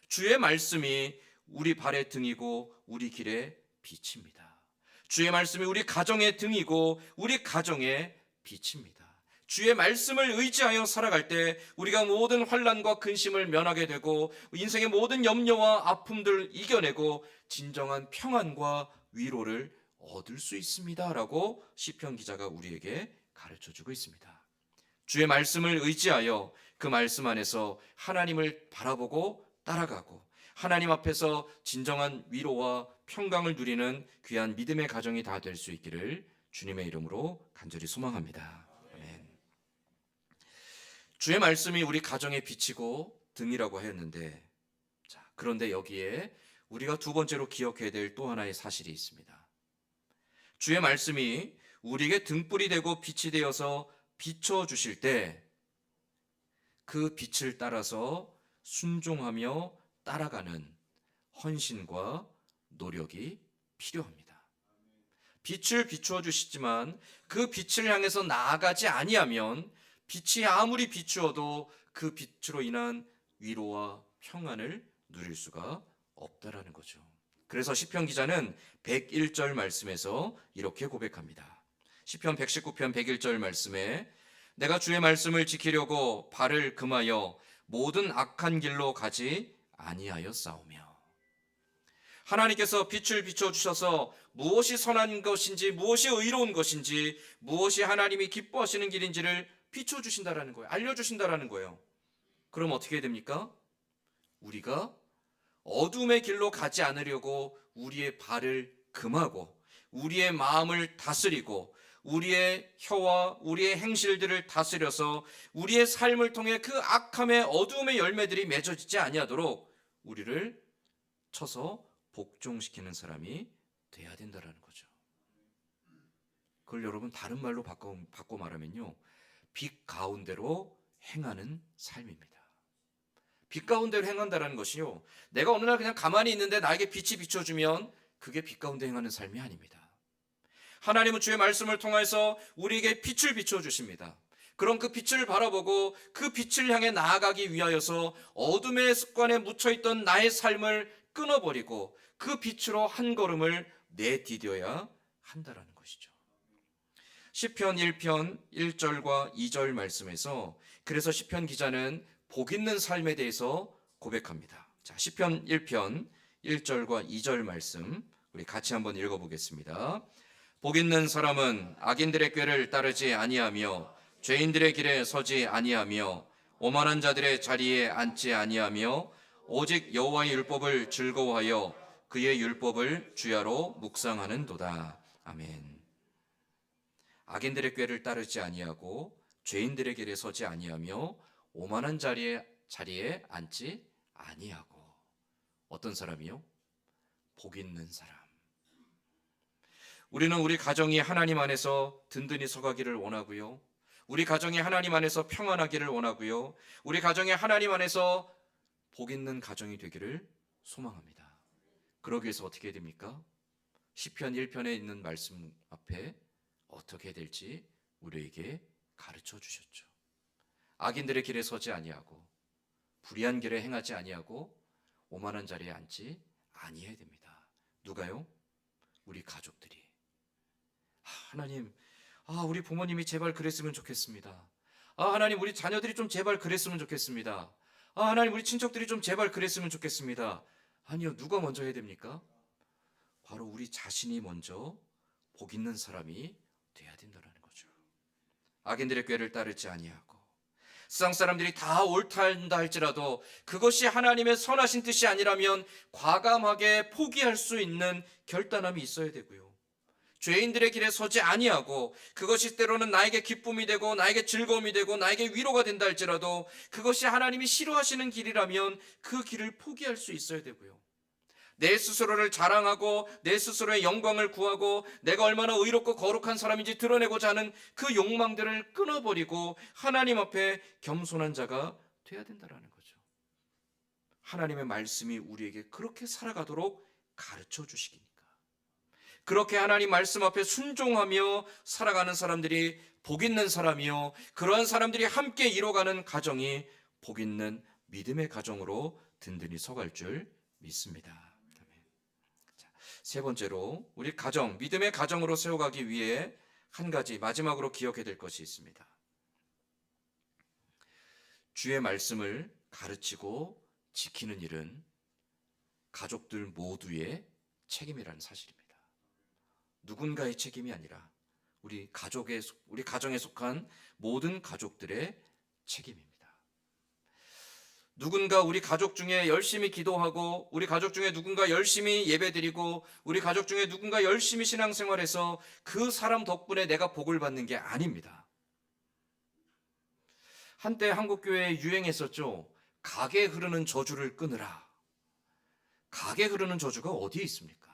주의 말씀이 우리 발의 등이고 우리 길의 빛입니다. 주의 말씀이 우리 가정의 등이고 우리 가정의 빛입니다. 주의 말씀을 의지하여 살아갈 때 우리가 모든 환난과 근심을 면하게 되고 인생의 모든 염려와 아픔들을 이겨내고 진정한 평안과 위로를 얻을 수 있습니다라고 시편 기자가 우리에게 가르쳐주고 있습니다. 주의 말씀을 의지하여 그 말씀 안에서 하나님을 바라보고 따라가고 하나님 앞에서 진정한 위로와 평강을 누리는 귀한 믿음의 가정이 다 될 수 있기를 주님의 이름으로 간절히 소망합니다. 아멘. 주의 말씀이 우리 가정의 빛이고 등이라고 했는데, 그런데 여기에 우리가 두 번째로 기억해야 될 또 하나의 사실이 있습니다. 주의 말씀이 우리에게 등불이 되고 빛이 되어서 비춰주실 때 그 빛을 따라서 순종하며 따라가는 헌신과 노력이 필요합니다. 빛을 비추어 주시지만 그 빛을 향해서 나아가지 아니하면 빛이 아무리 비추어도 그 빛으로 인한 위로와 평안을 누릴 수가 없다라는 거죠. 그래서 시편 기자는 101절 말씀에서 이렇게 고백합니다. 시편 119편 101절 말씀에 내가 주의 말씀을 지키려고 발을 금하여 모든 악한 길로 가지 아니하여 싸우며. 하나님께서 빛을 비춰주셔서 무엇이 선한 것인지 무엇이 의로운 것인지 무엇이 하나님이 기뻐하시는 길인지를 비춰주신다라는 거예요. 알려주신다라는 거예요. 그럼 어떻게 됩니까? 우리가 어둠의 길로 가지 않으려고 우리의 발을 금하고 우리의 마음을 다스리고 우리의 혀와 우리의 행실들을 다스려서 우리의 삶을 통해 그 악함의 어두움의 열매들이 맺어지지 아니하도록 우리를 쳐서 복종시키는 사람이 돼야 된다는 거죠. 그걸 여러분 다른 말로 바꿔 말하면요, 빛 가운데로 행하는 삶입니다. 빛 가운데로 행한다는 것이요, 내가 어느 날 그냥 가만히 있는데 나에게 빛이 비춰주면 그게 빛 가운데 행하는 삶이 아닙니다. 하나님은 주의 말씀을 통해서 우리에게 빛을 비춰주십니다. 그럼 그 빛을 바라보고 그 빛을 향해 나아가기 위하여서 어둠의 습관에 묻혀있던 나의 삶을 끊어버리고 그 빛으로 한 걸음을 내디뎌야 한다라는 것이죠. 시편 1편 1절과 2절 말씀에서 그래서 시편 기자는 복 있는 삶에 대해서 고백합니다. 자, 시편 1편 1절과 2절 말씀 우리 같이 한번 읽어보겠습니다. 복 있는 사람은 악인들의 꾀를 따르지 아니하며 죄인들의 길에 서지 아니하며 오만한 자들의 자리에 앉지 아니하며 오직 여호와의 율법을 즐거워하여 그의 율법을 주야로 묵상하는도다. 아멘. 악인들의 꾀를 따르지 아니하고 죄인들의 길에 서지 아니하며 오만한 자리에 앉지 아니하고. 어떤 사람이요? 복 있는 사람. 우리는 우리 가정이 하나님 안에서 든든히 서가기를 원하고요, 우리 가정이 하나님 안에서 평안하기를 원하고요, 우리 가정이 하나님 안에서 복 있는 가정이 되기를 소망합니다. 그러기 위해서 어떻게 해야 됩니까? 시편 1편에 있는 말씀 앞에 어떻게 해야 될지 우리에게 가르쳐 주셨죠. 악인들의 길에 서지 아니하고 불의한 길에 행하지 아니하고 오만한 자리에 앉지 아니해야 됩니다. 누가요? 우리 가족들이. 하나님, 우리 부모님이 제발 그랬으면 좋겠습니다. 하나님, 우리 자녀들이 좀 제발 그랬으면 좋겠습니다. 하나님, 우리 친척들이 좀 제발 그랬으면 좋겠습니다. 아니요, 누가 먼저 해야 됩니까? 바로 우리 자신이 먼저 복 있는 사람이 돼야 된다는 거죠. 악인들의 꾀를 따르지 아니하고 세상 사람들이 다 옳다 한다 할지라도 그것이 하나님의 선하신 뜻이 아니라면 과감하게 포기할 수 있는 결단함이 있어야 되고요, 죄인들의 길에 서지 아니하고 그것이 때로는 나에게 기쁨이 되고 나에게 즐거움이 되고 나에게 위로가 된다 할지라도 그것이 하나님이 싫어하시는 길이라면 그 길을 포기할 수 있어야 되고요, 내 스스로를 자랑하고 내 스스로의 영광을 구하고 내가 얼마나 의롭고 거룩한 사람인지 드러내고자 하는 그 욕망들을 끊어버리고 하나님 앞에 겸손한 자가 돼야 된다는 거죠. 하나님의 말씀이 우리에게 그렇게 살아가도록 가르쳐 주시기니까. 그렇게 하나님 말씀 앞에 순종하며 살아가는 사람들이 복 있는 사람이요, 그러한 사람들이 함께 이뤄가는 가정이 복 있는 믿음의 가정으로 든든히 서갈 줄 믿습니다. 세 번째로 우리 가정, 믿음의 가정으로 세워가기 위해 한 가지 마지막으로 기억해야 될 것이 있습니다. 주의 말씀을 가르치고 지키는 일은 가족들 모두의 책임이라는 사실입니다. 누군가의 책임이 아니라 우리 가정에 속한 모든 가족들의 책임입니다. 누군가 우리 가족 중에 열심히 기도하고 우리 가족 중에 누군가 열심히 예배드리고 우리 가족 중에 누군가 열심히 신앙생활해서 그 사람 덕분에 내가 복을 받는 게 아닙니다. 한때 한국교회에 유행했었죠. 각에 흐르는 저주를 끊으라. 각에 흐르는 저주가 어디에 있습니까?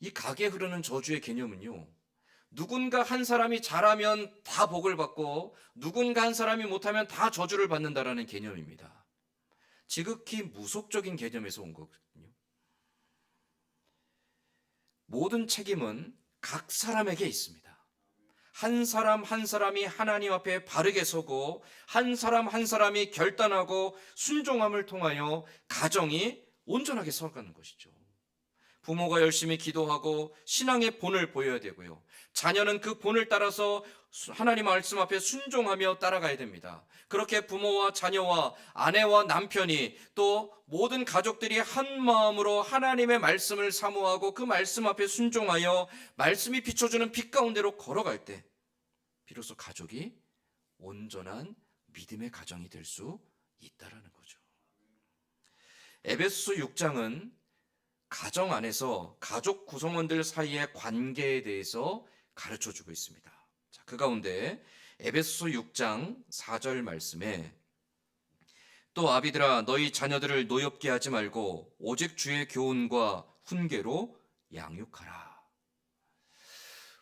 이 각에 흐르는 저주의 개념은요, 누군가 한 사람이 잘하면 다 복을 받고 누군가 한 사람이 못하면 다 저주를 받는다라는 개념입니다. 지극히 무속적인 개념에서 온 거거든요. 모든 책임은 각 사람에게 있습니다. 한 사람 한 사람이 하나님 앞에 바르게 서고 한 사람 한 사람이 결단하고 순종함을 통하여 가정이 온전하게 서가는 것이죠. 부모가 열심히 기도하고 신앙의 본을 보여야 되고요. 자녀는 그 본을 따라서 하나님 말씀 앞에 순종하며 따라가야 됩니다. 그렇게 부모와 자녀와 아내와 남편이 또 모든 가족들이 한 마음으로 하나님의 말씀을 사모하고 그 말씀 앞에 순종하여 말씀이 비춰주는 빛 가운데로 걸어갈 때 비로소 가족이 온전한 믿음의 가정이 될 수 있다라는 거죠. 에베소서 6장은 가정 안에서 가족 구성원들 사이의 관계에 대해서 가르쳐주고 있습니다. 자, 그 가운데 에베소서 6장 4절 말씀에 또 아비들아 너희 자녀들을 노엽게 하지 말고 오직 주의 교훈과 훈계로 양육하라.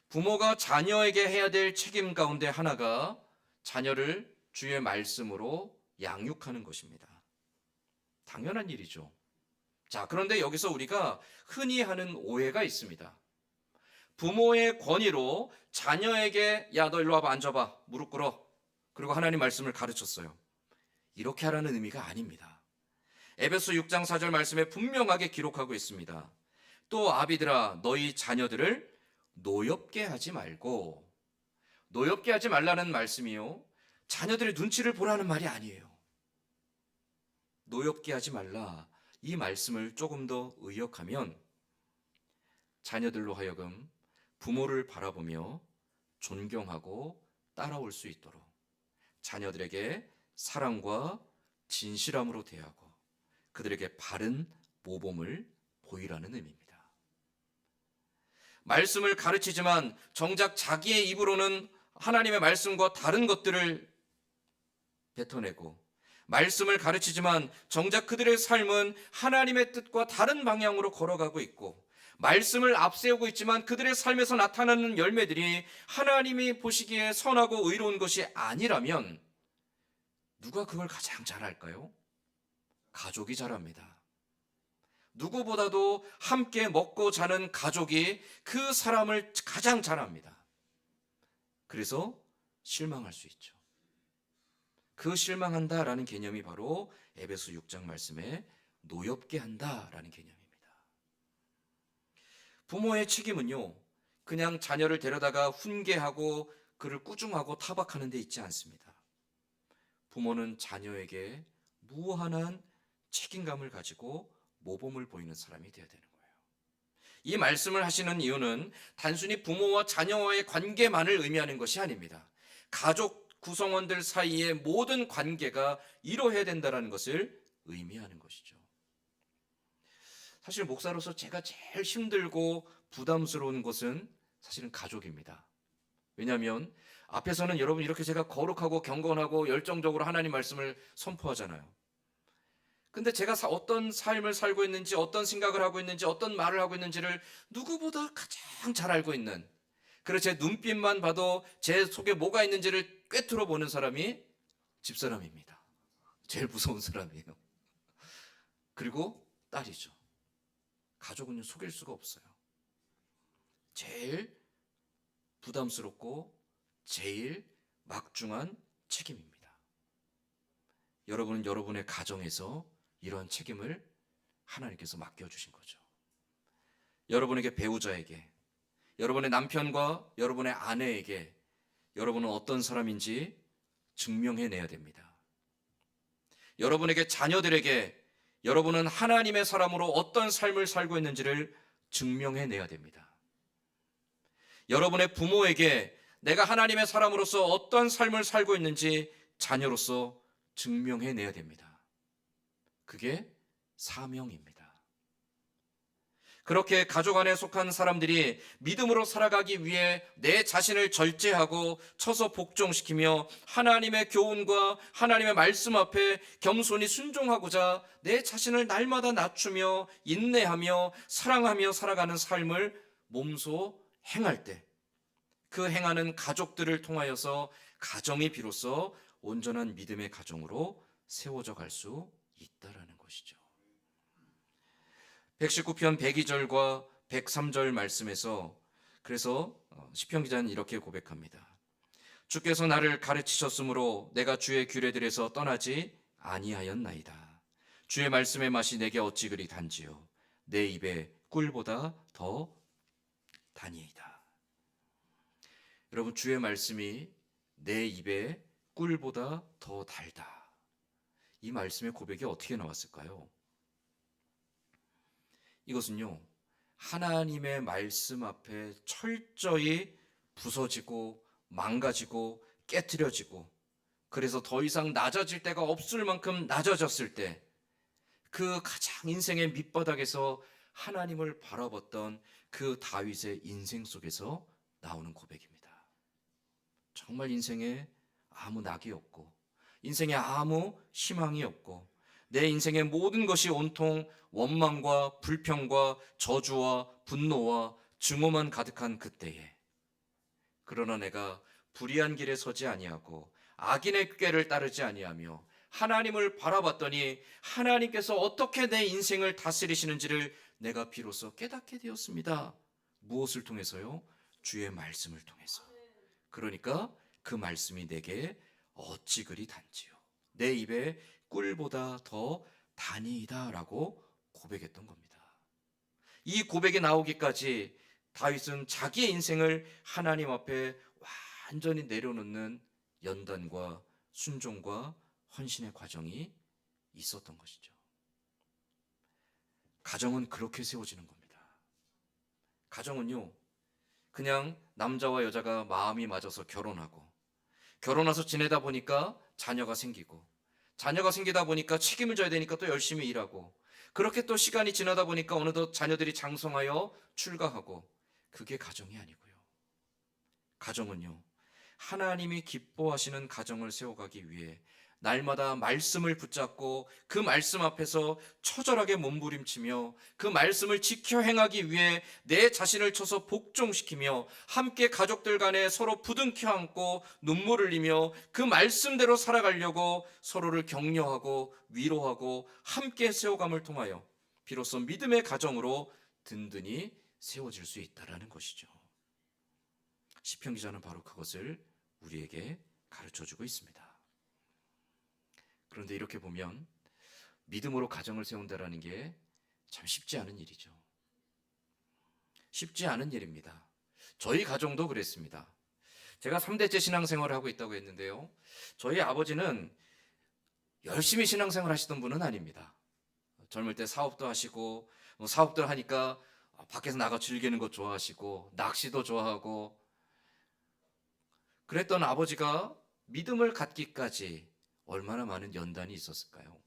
부모가 자녀에게 해야 될 책임 가운데 하나가 자녀를 주의 말씀으로 양육하는 것입니다. 당연한 일이죠. 자, 그런데 여기서 우리가 흔히 하는 오해가 있습니다. 부모의 권위로 자녀에게 야, 너 일로 와봐, 앉아봐, 무릎 꿇어. 그리고 하나님 말씀을 가르쳤어요. 이렇게 하라는 의미가 아닙니다. 에베소 6장 4절 말씀에 분명하게 기록하고 있습니다. 또 아비들아 너희 자녀들을 노엽게 하지 말고, 노엽게 하지 말라는 말씀이요, 자녀들의 눈치를 보라는 말이 아니에요. 노엽게 하지 말라, 이 말씀을 조금 더 의역하면 자녀들로 하여금 부모를 바라보며 존경하고 따라올 수 있도록 자녀들에게 사랑과 진실함으로 대하고 그들에게 바른 모범을 보이라는 의미입니다. 말씀을 가르치지만 정작 자기의 입으로는 하나님의 말씀과 다른 것들을 뱉어내고, 말씀을 가르치지만 정작 그들의 삶은 하나님의 뜻과 다른 방향으로 걸어가고 있고, 말씀을 앞세우고 있지만 그들의 삶에서 나타나는 열매들이 하나님이 보시기에 선하고 의로운 것이 아니라면 누가 그걸 가장 잘할까요? 가족이 잘합니다. 누구보다도 함께 먹고 자는 가족이 그 사람을 가장 잘합니다. 그래서 실망할 수 있죠. 그 실망한다라는 개념이 바로 에베소 6장 말씀에 노엽게 한다라는 개념입니다. 부모의 책임은요, 그냥 자녀를 데려다가 훈계하고 그를 꾸중하고 타박하는 데 있지 않습니다. 부모는 자녀에게 무한한 책임감을 가지고 모범을 보이는 사람이 되어야 되는 거예요. 이 말씀을 하시는 이유는 단순히 부모와 자녀와의 관계만을 의미하는 것이 아닙니다. 가족 구성원들 사이의 모든 관계가 이루어야 된다는 것을 의미하는 것이죠. 사실 목사로서 제가 제일 힘들고 부담스러운 것은 사실은 가족입니다. 왜냐하면 앞에서는 여러분 이렇게 제가 거룩하고 경건하고 열정적으로 하나님 말씀을 선포하잖아요. 근데 제가 어떤 삶을 살고 있는지, 어떤 생각을 하고 있는지, 어떤 말을 하고 있는지를 누구보다 가장 잘 알고 있는, 그리고 제 눈빛만 봐도 제 속에 뭐가 있는지를 꿰뚫어 보는 사람이 집사람입니다. 제일 무서운 사람이에요. 그리고 딸이죠. 가족은요, 속일 수가 없어요. 제일 부담스럽고 제일 막중한 책임입니다. 여러분은 여러분의 가정에서 이러한 책임을 하나님께서 맡겨주신 거죠. 여러분에게 배우자에게, 여러분의 남편과 여러분의 아내에게 여러분은 어떤 사람인지 증명해내야 됩니다. 여러분에게 자녀들에게 여러분은 하나님의 사람으로 어떤 삶을 살고 있는지를 증명해내야 됩니다. 여러분의 부모에게 내가 하나님의 사람으로서 어떤 삶을 살고 있는지 자녀로서 증명해내야 됩니다. 그게 사명입니다. 그렇게 가족 안에 속한 사람들이 믿음으로 살아가기 위해 내 자신을 절제하고 쳐서 복종시키며 하나님의 교훈과 하나님의 말씀 앞에 겸손히 순종하고자 내 자신을 날마다 낮추며 인내하며 사랑하며 살아가는 삶을 몸소 행할 때, 그 행하는 가족들을 통하여서 가정이 비로소 온전한 믿음의 가정으로 세워져 갈 수 있다라는 것이죠. 119편 102절과 103절 말씀에서 그래서 시편 기자는 이렇게 고백합니다. 주께서 나를 가르치셨으므로 내가 주의 규례들에서 떠나지 아니하였나이다. 주의 말씀의 맛이 내게 어찌 그리 단지요. 내 입에 꿀보다 더 단이이다. 여러분, 주의 말씀이 내 입에 꿀보다 더 달다. 이 말씀의 고백이 어떻게 나왔을까요? 이것은요, 하나님의 말씀 앞에 철저히 부서지고 망가지고 깨트려지고, 그래서 더 이상 낮아질 데가 없을 만큼 낮아졌을 때 그 가장 인생의 밑바닥에서 하나님을 바라봤던 그 다윗의 인생 속에서 나오는 고백입니다. 정말 인생에 아무 낙이 없고, 인생에 아무 희망이 없고, 내 인생의 모든 것이 온통 원망과 불평과 저주와 분노와 증오만 가득한 그때에, 그러나 내가 불의한 길에 서지 아니하고 악인의 꾀를 따르지 아니하며 하나님을 바라봤더니 하나님께서 어떻게 내 인생을 다스리시는지를 내가 비로소 깨닫게 되었습니다. 무엇을 통해서요? 주의 말씀을 통해서. 그러니까 그 말씀이 내게 어찌 그리 단지요, 내 입에 꿀보다 더 단이이다 라고 고백했던 겁니다. 이 고백이 나오기까지 다윗은 자기의 인생을 하나님 앞에 완전히 내려놓는 연단과 순종과 헌신의 과정이 있었던 것이죠. 가정은 그렇게 세워지는 겁니다. 가정은요, 그냥 남자와 여자가 마음이 맞아서 결혼하고, 결혼해서 지내다 보니까 자녀가 생기고, 자녀가 생기다 보니까 책임을 져야 되니까 또 열심히 일하고, 그렇게 또 시간이 지나다 보니까 어느덧 자녀들이 장성하여 출가하고, 그게 가정이 아니고요. 가정은요, 하나님이 기뻐하시는 가정을 세워가기 위해 날마다 말씀을 붙잡고 그 말씀 앞에서 처절하게 몸부림치며 그 말씀을 지켜 행하기 위해 내 자신을 쳐서 복종시키며 함께 가족들 간에 서로 부둥켜 안고 눈물 흘리며 그 말씀대로 살아가려고 서로를 격려하고 위로하고 함께 세워감을 통하여 비로소 믿음의 가정으로 든든히 세워질 수 있다는 것이죠. 시편 기자는 바로 그것을 우리에게 가르쳐주고 있습니다. 그런데 이렇게 보면 믿음으로 가정을 세운다는 게 참 쉽지 않은 일이죠. 쉽지 않은 일입니다. 저희 가정도 그랬습니다. 제가 3대째 신앙생활을 하고 있다고 했는데요, 저희 아버지는 열심히 신앙생활 하시던 분은 아닙니다. 젊을 때 사업도 하시고, 사업들 하니까 밖에서 나가 즐기는 것 좋아하시고, 낚시도 좋아하고, 그랬던 아버지가 믿음을 갖기까지 얼마나 많은 연단이 있었을까요?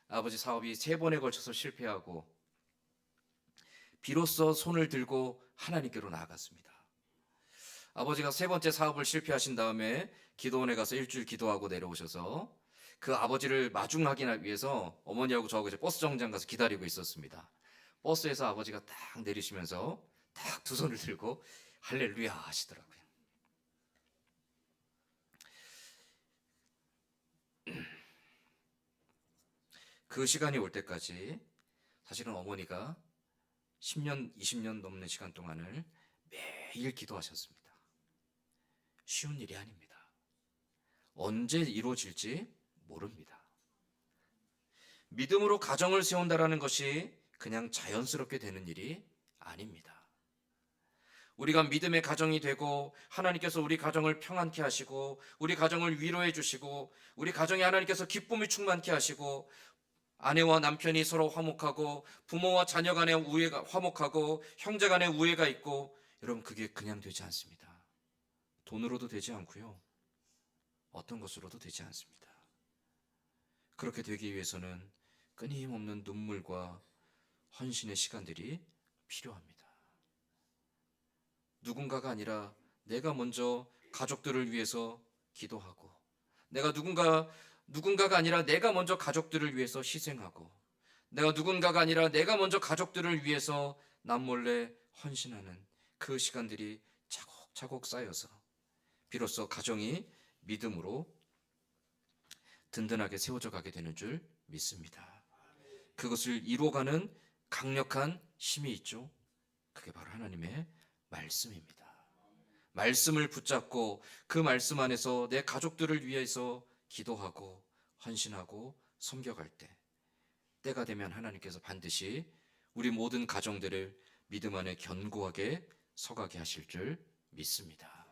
아버지 사업이 3번에 걸쳐서 실패하고 비로소 손을 들고 하나님께로 나아갔습니다. 아버지가 3번째 사업을 실패하신 다음에 기도원에 가서 일주일 기도하고 내려오셔서 그 아버지를 마중하기 위해서 어머니하고 저하고 이제 버스 정류장 가서 기다리고 있었습니다. 버스에서 아버지가 딱 내리시면서 딱 두 손을 들고 할렐루야 하시더라고요. 그 시간이 올 때까지 사실은 어머니가 10년, 20년 넘는 시간 동안을 매일 기도하셨습니다. 쉬운 일이 아닙니다. 언제 이루어질지 모릅니다. 믿음으로 가정을 세운다는 것이 그냥 자연스럽게 되는 일이 아닙니다. 우리가 믿음의 가정이 되고 하나님께서 우리 가정을 평안케 하시고 우리 가정을 위로해 주시고 우리 가정에 하나님께서 기쁨이 충만케 하시고 아내와 남편이 서로 화목하고 부모와 자녀 간의 우애가 화목하고 형제 간의 우애가 있고, 여러분 그게 그냥 되지 않습니다. 돈으로도 되지 않고요, 어떤 것으로도 되지 않습니다. 그렇게 되기 위해서는 끊임없는 눈물과 헌신의 시간들이 필요합니다. 누군가가 아니라 내가 먼저 가족들을 위해서 기도하고, 내가 누군가가 아니라 내가 먼저 가족들을 위해서 희생하고, 내가 누군가가 아니라 내가 먼저 가족들을 위해서 남몰래 헌신하는 그 시간들이 차곡차곡 쌓여서 비로소 가정이 믿음으로 든든하게 세워져 가게 되는 줄 믿습니다. 그것을 이루어가는 강력한 힘이 있죠. 그게 바로 하나님의 말씀입니다. 말씀을 붙잡고 그 말씀 안에서 내 가족들을 위해서 기도하고 헌신하고 섬겨갈 때, 때가 되면 하나님께서 반드시 우리 모든 가정들을 믿음 안에 견고하게 서가게 하실 줄 믿습니다.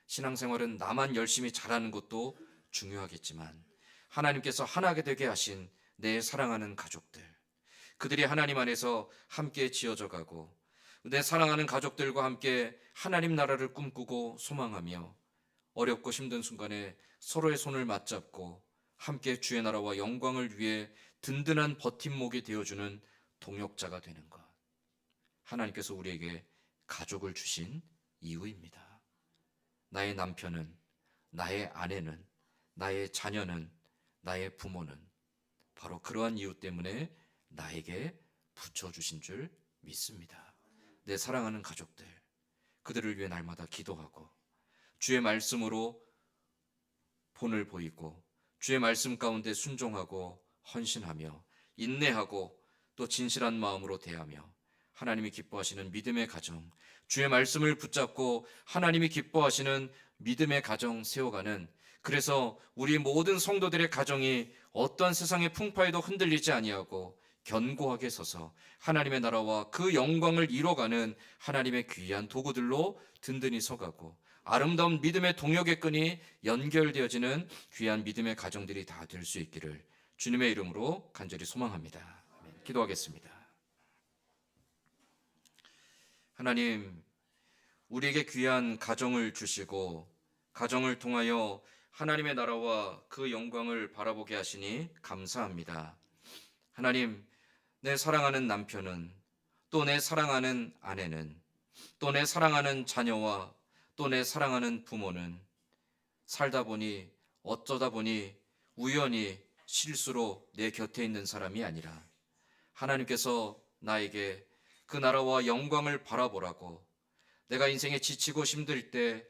신앙생활은 나만 열심히 잘하는 것도 중요하겠지만 하나님께서 하나가 되게 하신 내 사랑하는 가족들, 그들이 하나님 안에서 함께 지어져 가고 내 사랑하는 가족들과 함께 하나님 나라를 꿈꾸고 소망하며 어렵고 힘든 순간에 서로의 손을 맞잡고 함께 주의 나라와 영광을 위해 든든한 버팀목이 되어주는 동역자가 되는 것, 하나님께서 우리에게 가족을 주신 이유입니다. 나의 남편은, 나의 아내는, 나의 자녀는, 나의 부모는 바로 그러한 이유 때문에 나에게 붙여주신 줄 믿습니다. 내 사랑하는 가족들, 그들을 위해 날마다 기도하고 주의 말씀으로 본을 보이고 주의 말씀 가운데 순종하고 헌신하며 인내하고 또 진실한 마음으로 대하며 하나님이 기뻐하시는 믿음의 가정, 주의 말씀을 붙잡고 하나님이 기뻐하시는 믿음의 가정 세워가는, 그래서 우리 모든 성도들의 가정이 어떤 세상의 풍파에도 흔들리지 아니하고 견고하게 서서 하나님의 나라와 그 영광을 이뤄가는 하나님의 귀한 도구들로 든든히 서가고 아름다운 믿음의 동역의 끈이 연결되어지는 귀한 믿음의 가정들이 다 될 수 있기를 주님의 이름으로 간절히 소망합니다. 아멘. 기도하겠습니다. 하나님, 우리에게 귀한 가정을 주시고 가정을 통하여 하나님의 나라와 그 영광을 바라보게 하시니 감사합니다. 하나님, 내 사랑하는 남편은, 또 내 사랑하는 아내는, 또 내 사랑하는 자녀와 또 내 사랑하는 부모는 살다 보니 어쩌다 보니 우연히 실수로 내 곁에 있는 사람이 아니라 하나님께서 나에게 그 나라와 영광을 바라보라고, 내가 인생에 지치고 힘들 때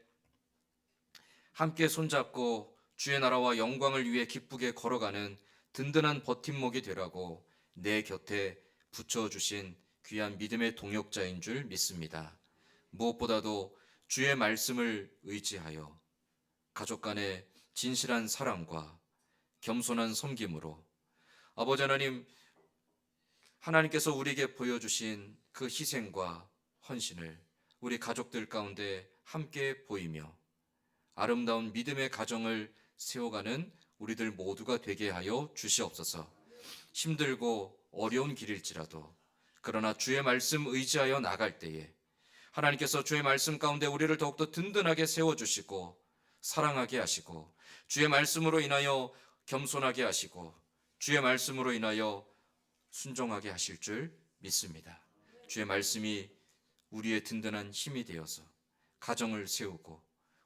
함께 손잡고 주의 나라와 영광을 위해 기쁘게 걸어가는 든든한 버팀목이 되라고 내 곁에 붙여주신 귀한 믿음의 동역자인 줄 믿습니다. 무엇보다도 주의 말씀을 의지하여 가족 간의 진실한 사랑과 겸손한 섬김으로 아버지 하나님, 하나님께서 우리에게 보여주신 그 희생과 헌신을 우리 가족들 가운데 함께 보이며 아름다운 믿음의 가정을 세워가는 우리들 모두가 되게 하여 주시옵소서. 힘들고 어려운 길일지라도 그러나 주의 말씀 의지하여 나갈 때에 하나님께서 주의 말씀 가운데 우리를 더욱더 든든하게 세워주시고 사랑하게 하시고 주의 말씀으로 인하여 겸손하게 하시고 주의 말씀으로 인하여 순종하게 하실 줄 믿습니다. 주의 말씀이 우리의 든든한 힘이 되어서 가정을 세우고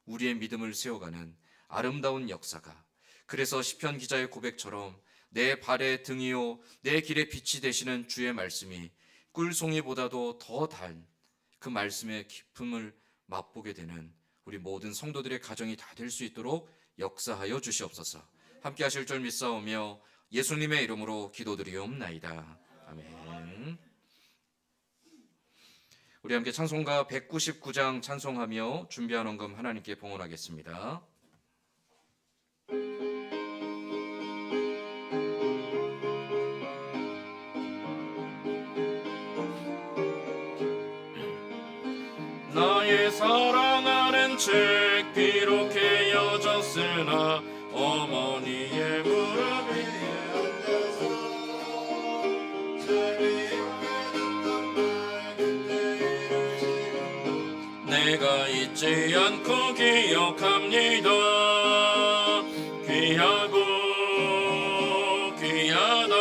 우리의 믿음을 세워가는 아름다운 역사가, 그래서 시편 기자의 고백처럼 내 발의 등이요 내 길의 빛이 되시는 주의 말씀이 꿀송이보다도 더 단 그 말씀의 기쁨을 맛보게 되는 우리 모든 성도들의 가정이 다 될 수 있도록 역사하여 주시옵소서. 함께 하실 줄 믿사오며 예수님의 이름으로 기도드리옵나이다. 아멘. 우리 함께 찬송가 199장 찬송하며 준비한 헌금 하나님께 봉헌하겠습니다. 나의 사랑하는 책 비록 헤어졌으나 어머니의 무릎 위에 앉아서 재미있게 듣던 말 그때를 내가 잊지 않고 기억합니다. 귀하고 귀하다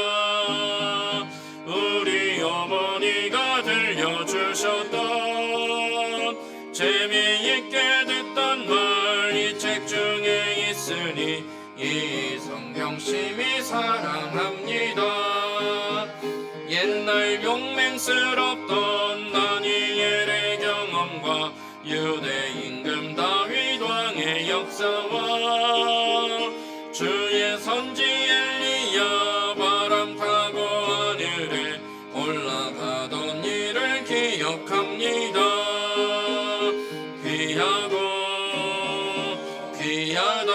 우리 어머니가 들려주셨던 재미있게 듣던 말 이 책 중에 있으니 이 성경 심히 사랑합니다. 옛날 용맹스럽던 다니엘의 경험과 유대 임금 다윗 왕의 역사와 주의 선지 엘리야 바람 타고 하늘에 올라가던 일을 기억합니다. 귀하고 귀하다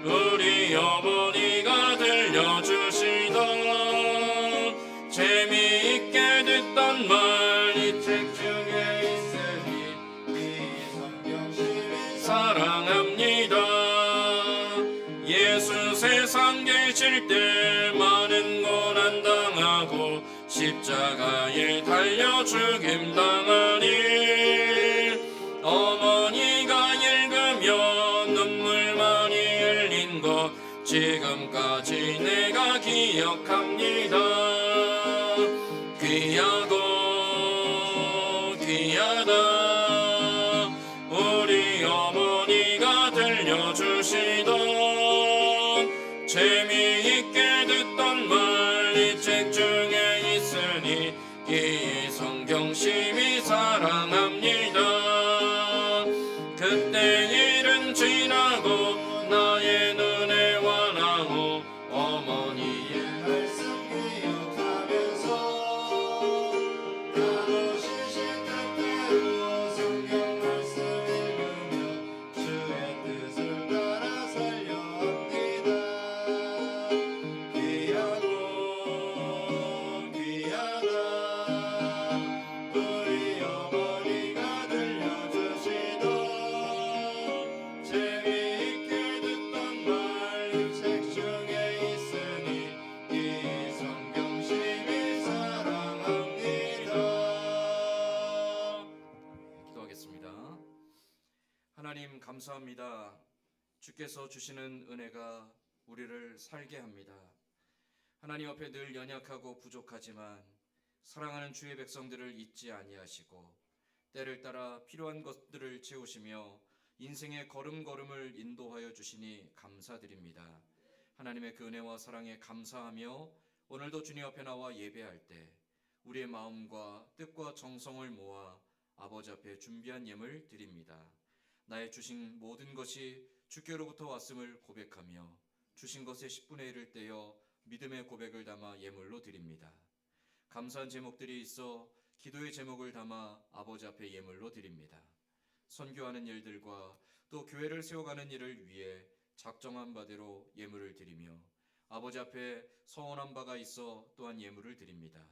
우리 어머니가 들려주시던 재미 듣던 말 이 책 중에 있으니 이 성경 심히 사랑합니다. 예수 세상 계실 때 많은 고난 당하고 십자가에 달려 죽임 당하니 어머니가 읽으며 눈물 많이 흘린 것 지금까지 내가 기억합니다. 귀하고 귀하다 우리 어머니가 들려주시던 재미있게 듣던 말 이 책 중에 있으니 이 성경 심히 사랑합니다. 그때 일은 지나고 나의 눈에 환하고 어머니의 말씀 기억하면서 나도 시시때때로 성경 말씀 읽으며 주의 뜻을 따라 살려합니다. 귀하고 귀하다 우리 어머니가 들려주시던 재미있게 듣던 말 이 책 중에 있으니 이 성경 심히 사랑합니다. 기도하겠습니다. 하나님 감사합니다. 주께서 주시는 은혜가 우리를 살게 합니다. 하나님 앞에 늘 연약하고 부족하지만 사랑하는 주의 백성들을 잊지 아니하시고 때를 따라 필요한 것들을 채우시며 인생의 걸음걸음을 인도하여 주시니 감사드립니다. 하나님의 그 은혜와 사랑에 감사하며 오늘도 주님 앞에 나와 예배할 때 우리의 마음과 뜻과 정성을 모아 아버지 앞에 준비한 예물 드립니다. 나의 주신 모든 것이 주께로부터 왔음을 고백하며 주신 것의 10분의 1을 떼어 믿음의 고백을 담아 예물로 드립니다. 감사한 제목들이 있어 기도의 제목을 담아 아버지 앞에 예물로 드립니다. 선교하는 일들과 또 교회를 세워가는 일을 위해 작정한 바대로 예물을 드리며 아버지 앞에 서원한 바가 있어 또한 예물을 드립니다.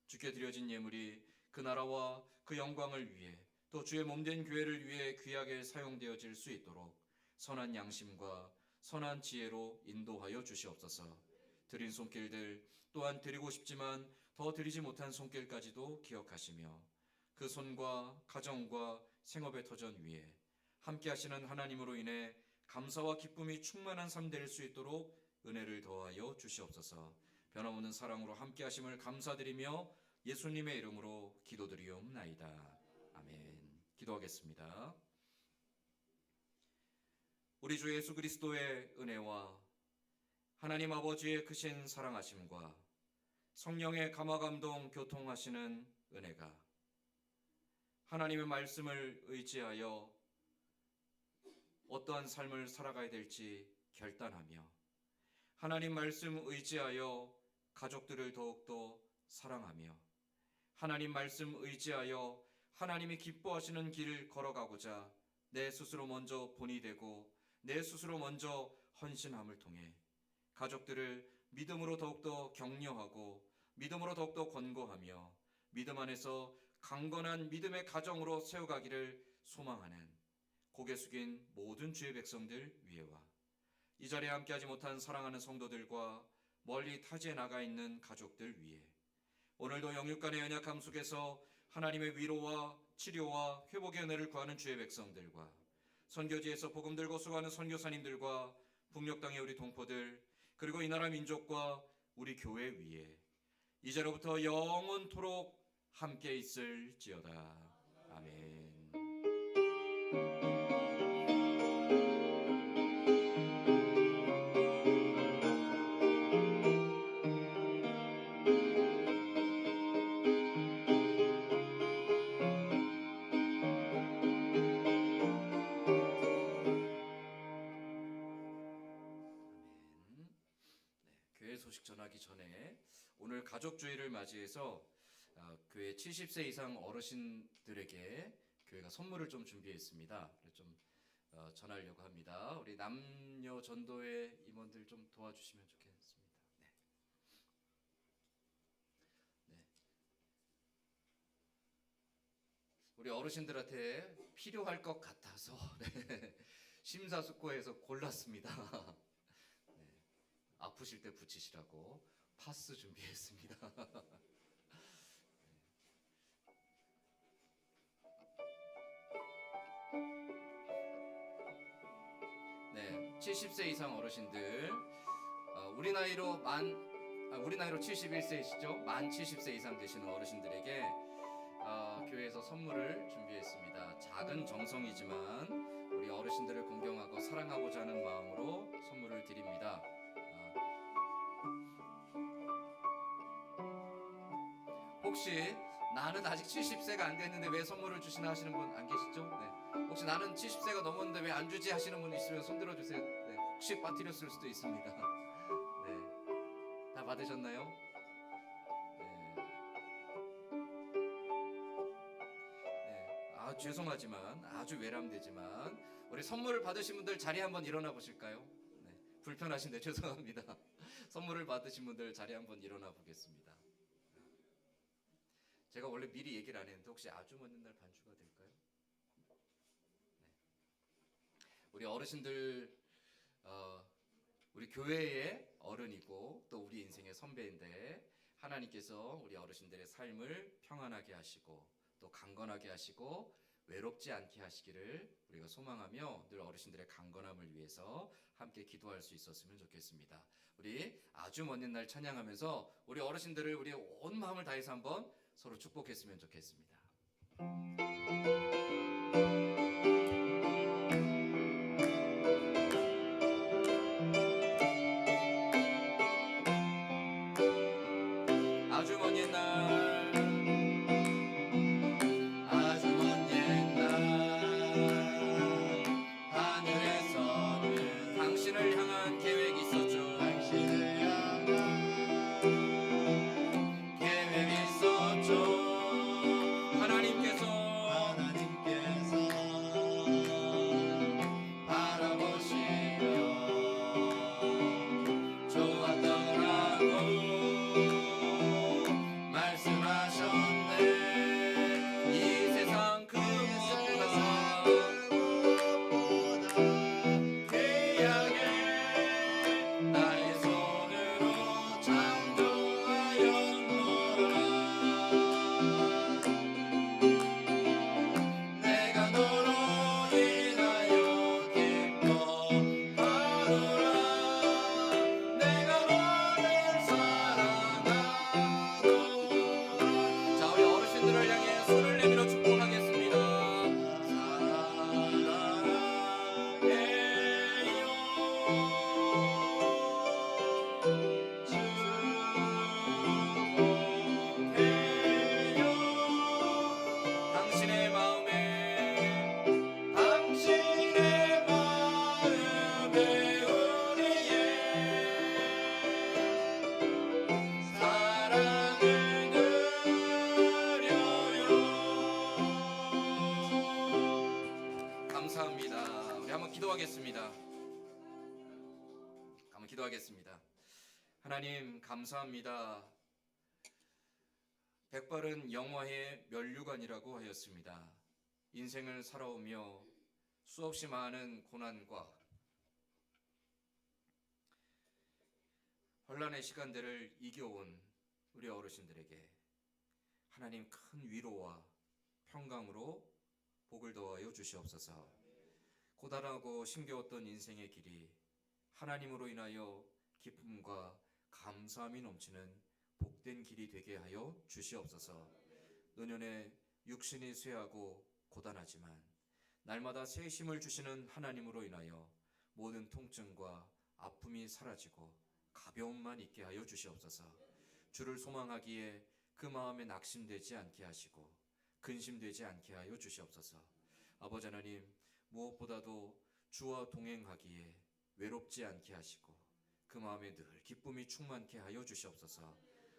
주께 드려진 예물이 그 나라와 그 영광을 위해 또 주의 몸된 교회를 위해 귀하게 사용되어질 수 있도록 선한 양심과 선한 지혜로 인도하여 주시옵소서. 드린 손길들 또한 드리고 싶지만 더 드리지 못한 손길까지도 기억하시며 그 손과 가정과 생업의 터전 위에 함께 하시는 하나님으로 인해 감사와 기쁨이 충만한 삶 될 수 있도록 은혜를 더하여 주시옵소서. 변함없는 사랑으로 함께 하심을 감사드리며 예수님의 이름으로 기도드리옵나이다. 아멘. 기도하겠습니다. 우리 주 예수 그리스도의 은혜와 하나님 아버지의 크신 사랑하심과 성령의 감화감동 교통하시는 은혜가 하나님의 말씀을 의지하여 어떠한 삶을 살아가야 될지 결단하며 하나님 말씀 의지하여 가족들을 더욱더 사랑하며 하나님 말씀 의지하여 하나님이 기뻐하시는 길을 걸어가고자 내 스스로 먼저 본이 되고 내 스스로 먼저 헌신함을 통해 가족들을 믿음으로 더욱더 격려하고 믿음으로 더욱더 권고하며 믿음 안에서 강건한 믿음의 가정으로 세워가기를 소망하는 고개 숙인 모든 주의 백성들 위에와 이 자리에 함께하지 못한 사랑하는 성도들과 멀리 타지에 나가 있는 가족들 위에 오늘도 영육간의 연약함 속에서 하나님의 위로와 치료와 회복의 은혜를 구하는 주의 백성들과 선교지에서 복음 들고 수고하는 선교사님들과 북녘 땅의 우리 동포들 그리고 이 나라 민족과 우리 교회 위에 이제로부터 영원토록 함께 있을지어다. 아멘. 교회 소식 전하기 전에 오늘 가족주의를 맞이해서 교회 70세 이상 어르신들에게 교회가 선물을 좀 준비했습니다. 좀 전하려고 합니다. 우리 남녀 전도회 임원들 좀 도와주시면 좋겠습니다. 네. 우리 어르신들한테 필요할 것 같아서 네, 심사숙고해서 골랐습니다. 네, 아프실 때 붙이시라고 파스 준비했습니다. 네, 70세 이상 어르신들, 우리 나이로 71세이시죠? 만 70세 이상 되시는 어르신들에게 교회에서 선물을 준비했습니다. 작은 정성이지만 우리 어르신들을 공경하고 사랑하고자 하는 마음으로 선물을 드립니다. 혹시 나는 아직 70세가 안 됐는데 왜 선물을 주시나 하시는 분 안 계시죠? 네. 혹시 나는 70세가 넘었는데 왜 안 주지 하시는 분 있으면 손 들어주세요. 네. 혹시 빠뜨렸을 수도 있습니다. 네. 다 받으셨나요? 죄송하지만 아주 외람되지만 우리 선물을 받으신 분들 자리에 한번 일어나 보실까요? 네, 불편하신데 죄송합니다. 선물을 받으신 분들 자리에 한번 일어나 보겠습니다. 제가 원래 미리 얘기를 안 했는데 혹시 아주 먼 날 반주가 될까요? 네. 우리 어르신들 우리 교회의 어른이고 또 우리 인생의 선배인데 하나님께서 우리 어르신들의 삶을 평안하게 하시고 또 강건하게 하시고 외롭지 않게 하시기를 우리가 소망하며 늘 어르신들의 강건함을 위해서 함께 기도할 수 있었으면 좋겠습니다. 우리 아주 먼 날 찬양하면서 우리 어르신들을 우리 온 마음을 다해서 한번 서로 축복했으면 좋겠습니다. 아주 먼 옛날 당신을 향한 계획이 있었죠. 당신을 향한 계획이 있었죠. 하나님께서 바라보시며 좋았더라고 말씀하셨네. 이 세상 그 무엇보다 귀하게 나의 손으로 창조하였노라. 내가 너로 인하여 기뻐하노라. 내가 너를 사랑하노라. 자, 우리 어르신들을 향해 손을 내밀어 축복하겠습니다. 당신의 마음에 우리의 사랑을 드려요. 감사합니다. 우리 한번 기도하겠습니다. 하나님 감사합니다. 백발은 영화의 면류관이라고 하였습니다. 인생을 살아오며 수없이 많은 고난과 혼란의 시간들을 이겨온 우리 어르신들에게 하나님 큰 위로와 평강으로 복을 더하여 주시옵소서. 고단하고 힘겨웠던 인생의 길이 하나님으로 인하여 기쁨과 감사함이 넘치는 복된 길이 되게 하여 주시옵소서. 노년에 육신이 쇠하고 고단하지만 날마다 새 힘을 주시는 하나님으로 인하여 모든 통증과 아픔이 사라지고 가벼움만 있게 하여 주시옵소서. 주를 소망하기에 그 마음에 낙심되지 않게 하시고 근심되지 않게 하여 주시옵소서. 아버지 하나님, 무엇보다도 주와 동행하기에 외롭지 않게 하시고 그 마음에 늘 기쁨이 충만케 하여 주시옵소서.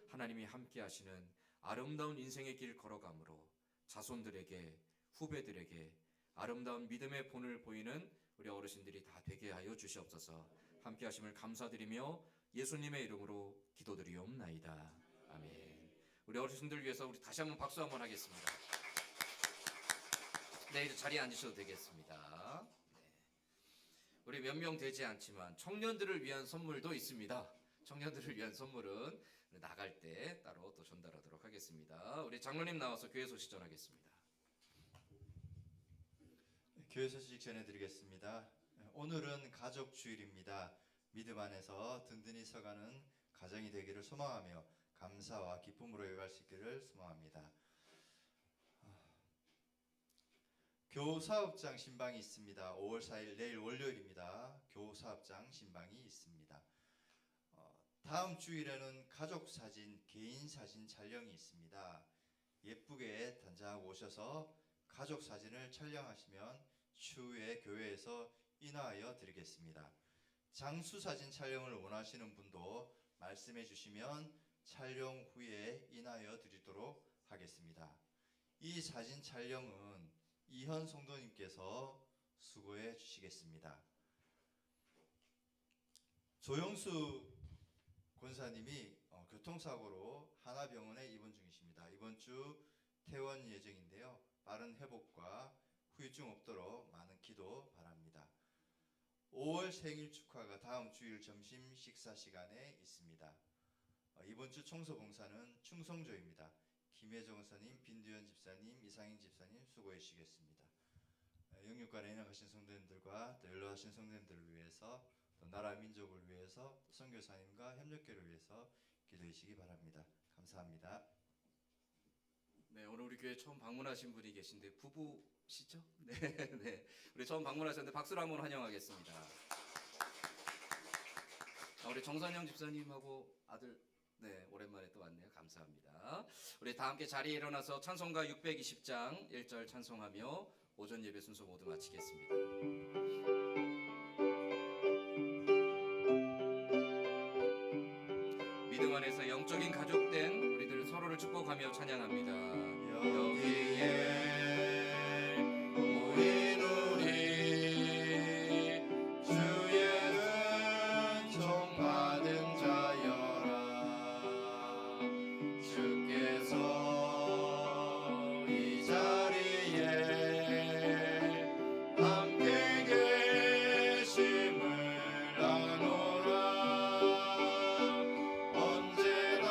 하나님이 함께 하시는 아름다운 인생의 길 걸어감으로 자손들에게 후배들에게 아름다운 믿음의 본을 보이는 우리 어르신들이 다 되게 하여 주시옵소서. 함께 하심을 감사드리며 예수님의 이름으로 기도드리옵나이다. 아멘. 우리 어르신들 위해서 우리 다시 한번 박수 한번 하겠습니다. 네, 이제 자리에 앉으셔도 되겠습니다. 네. 우리 몇 명 되지 않지만 청년들을 위한 선물도 있습니다. 청년들을 위한 선물은 나갈 때 따로 또 전달하도록 하겠습니다. 우리 장로님 나와서 교회 소식 전하겠습니다. 교회 소식 전해드리겠습니다. 오늘은 가족 주일입니다. 믿음 안에서 든든히 서가는 가정이 되기를 소망하며 감사와 기쁨으로 여갈 수 있기를 소망합니다. 교사업장 신방이 있습니다. 5월 4일 내일 월요일입니다. 교사업장 신방이 있습니다. 다음 주일에는 가족 사진, 개인 사진 촬영이 있습니다. 예쁘게 단장하고 오셔서 가족 사진을 촬영하시면 추후에 교회에서 인화하여 드리겠습니다. 장수 사진 촬영을 원하시는 분도 말씀해 주시면 촬영 후에 인화하여 드리도록 하겠습니다. 이 사진 촬영은 이현 성도님께서 수고해 주시겠습니다. 조영수 권사님이 교통사고로 하나병원에 입원 중이십니다. 이번 주 퇴원 예정인데요. 빠른 회복과 후유증 없도록 많은 기도 바랍니다. 5월 생일 축하가 다음 주일 점심 식사 시간에 있습니다. 이번 주 청소 봉사는 충성조입니다. 김혜정 원사님, 빈두현 집사님, 이상인 집사님 수고해 주시겠습니다. 영육간에 인역하신 성도님들과 또 연로하신 성도님들을 위해서 또 나라 민족을 위해서 선교사님과 협력교를 위해서 기도해 주시기 바랍니다. 감사합니다. 네, 오늘 우리 교회 처음 방문하신 분이 계신데 부부시죠? 네, 네. 우리 처음 방문하셨는데 박수로 한번 환영하겠습니다. 우리 정선영 집사님하고 아들, 네, 오랜만에 또 왔네요. 감사합니다. 우리 다 함께 자리에 일어나서 찬송가 620장 1절 찬송하며 오전 예배 순서 모두 마치겠습니다. 믿음 안에서 영적인 가족된 우리들 서로를 축복하며 찬양합니다. 여기에 모인 우리 주의 은총 받은 자여라. 주께서 이 자리에 함께 계심을 아노라. 언제나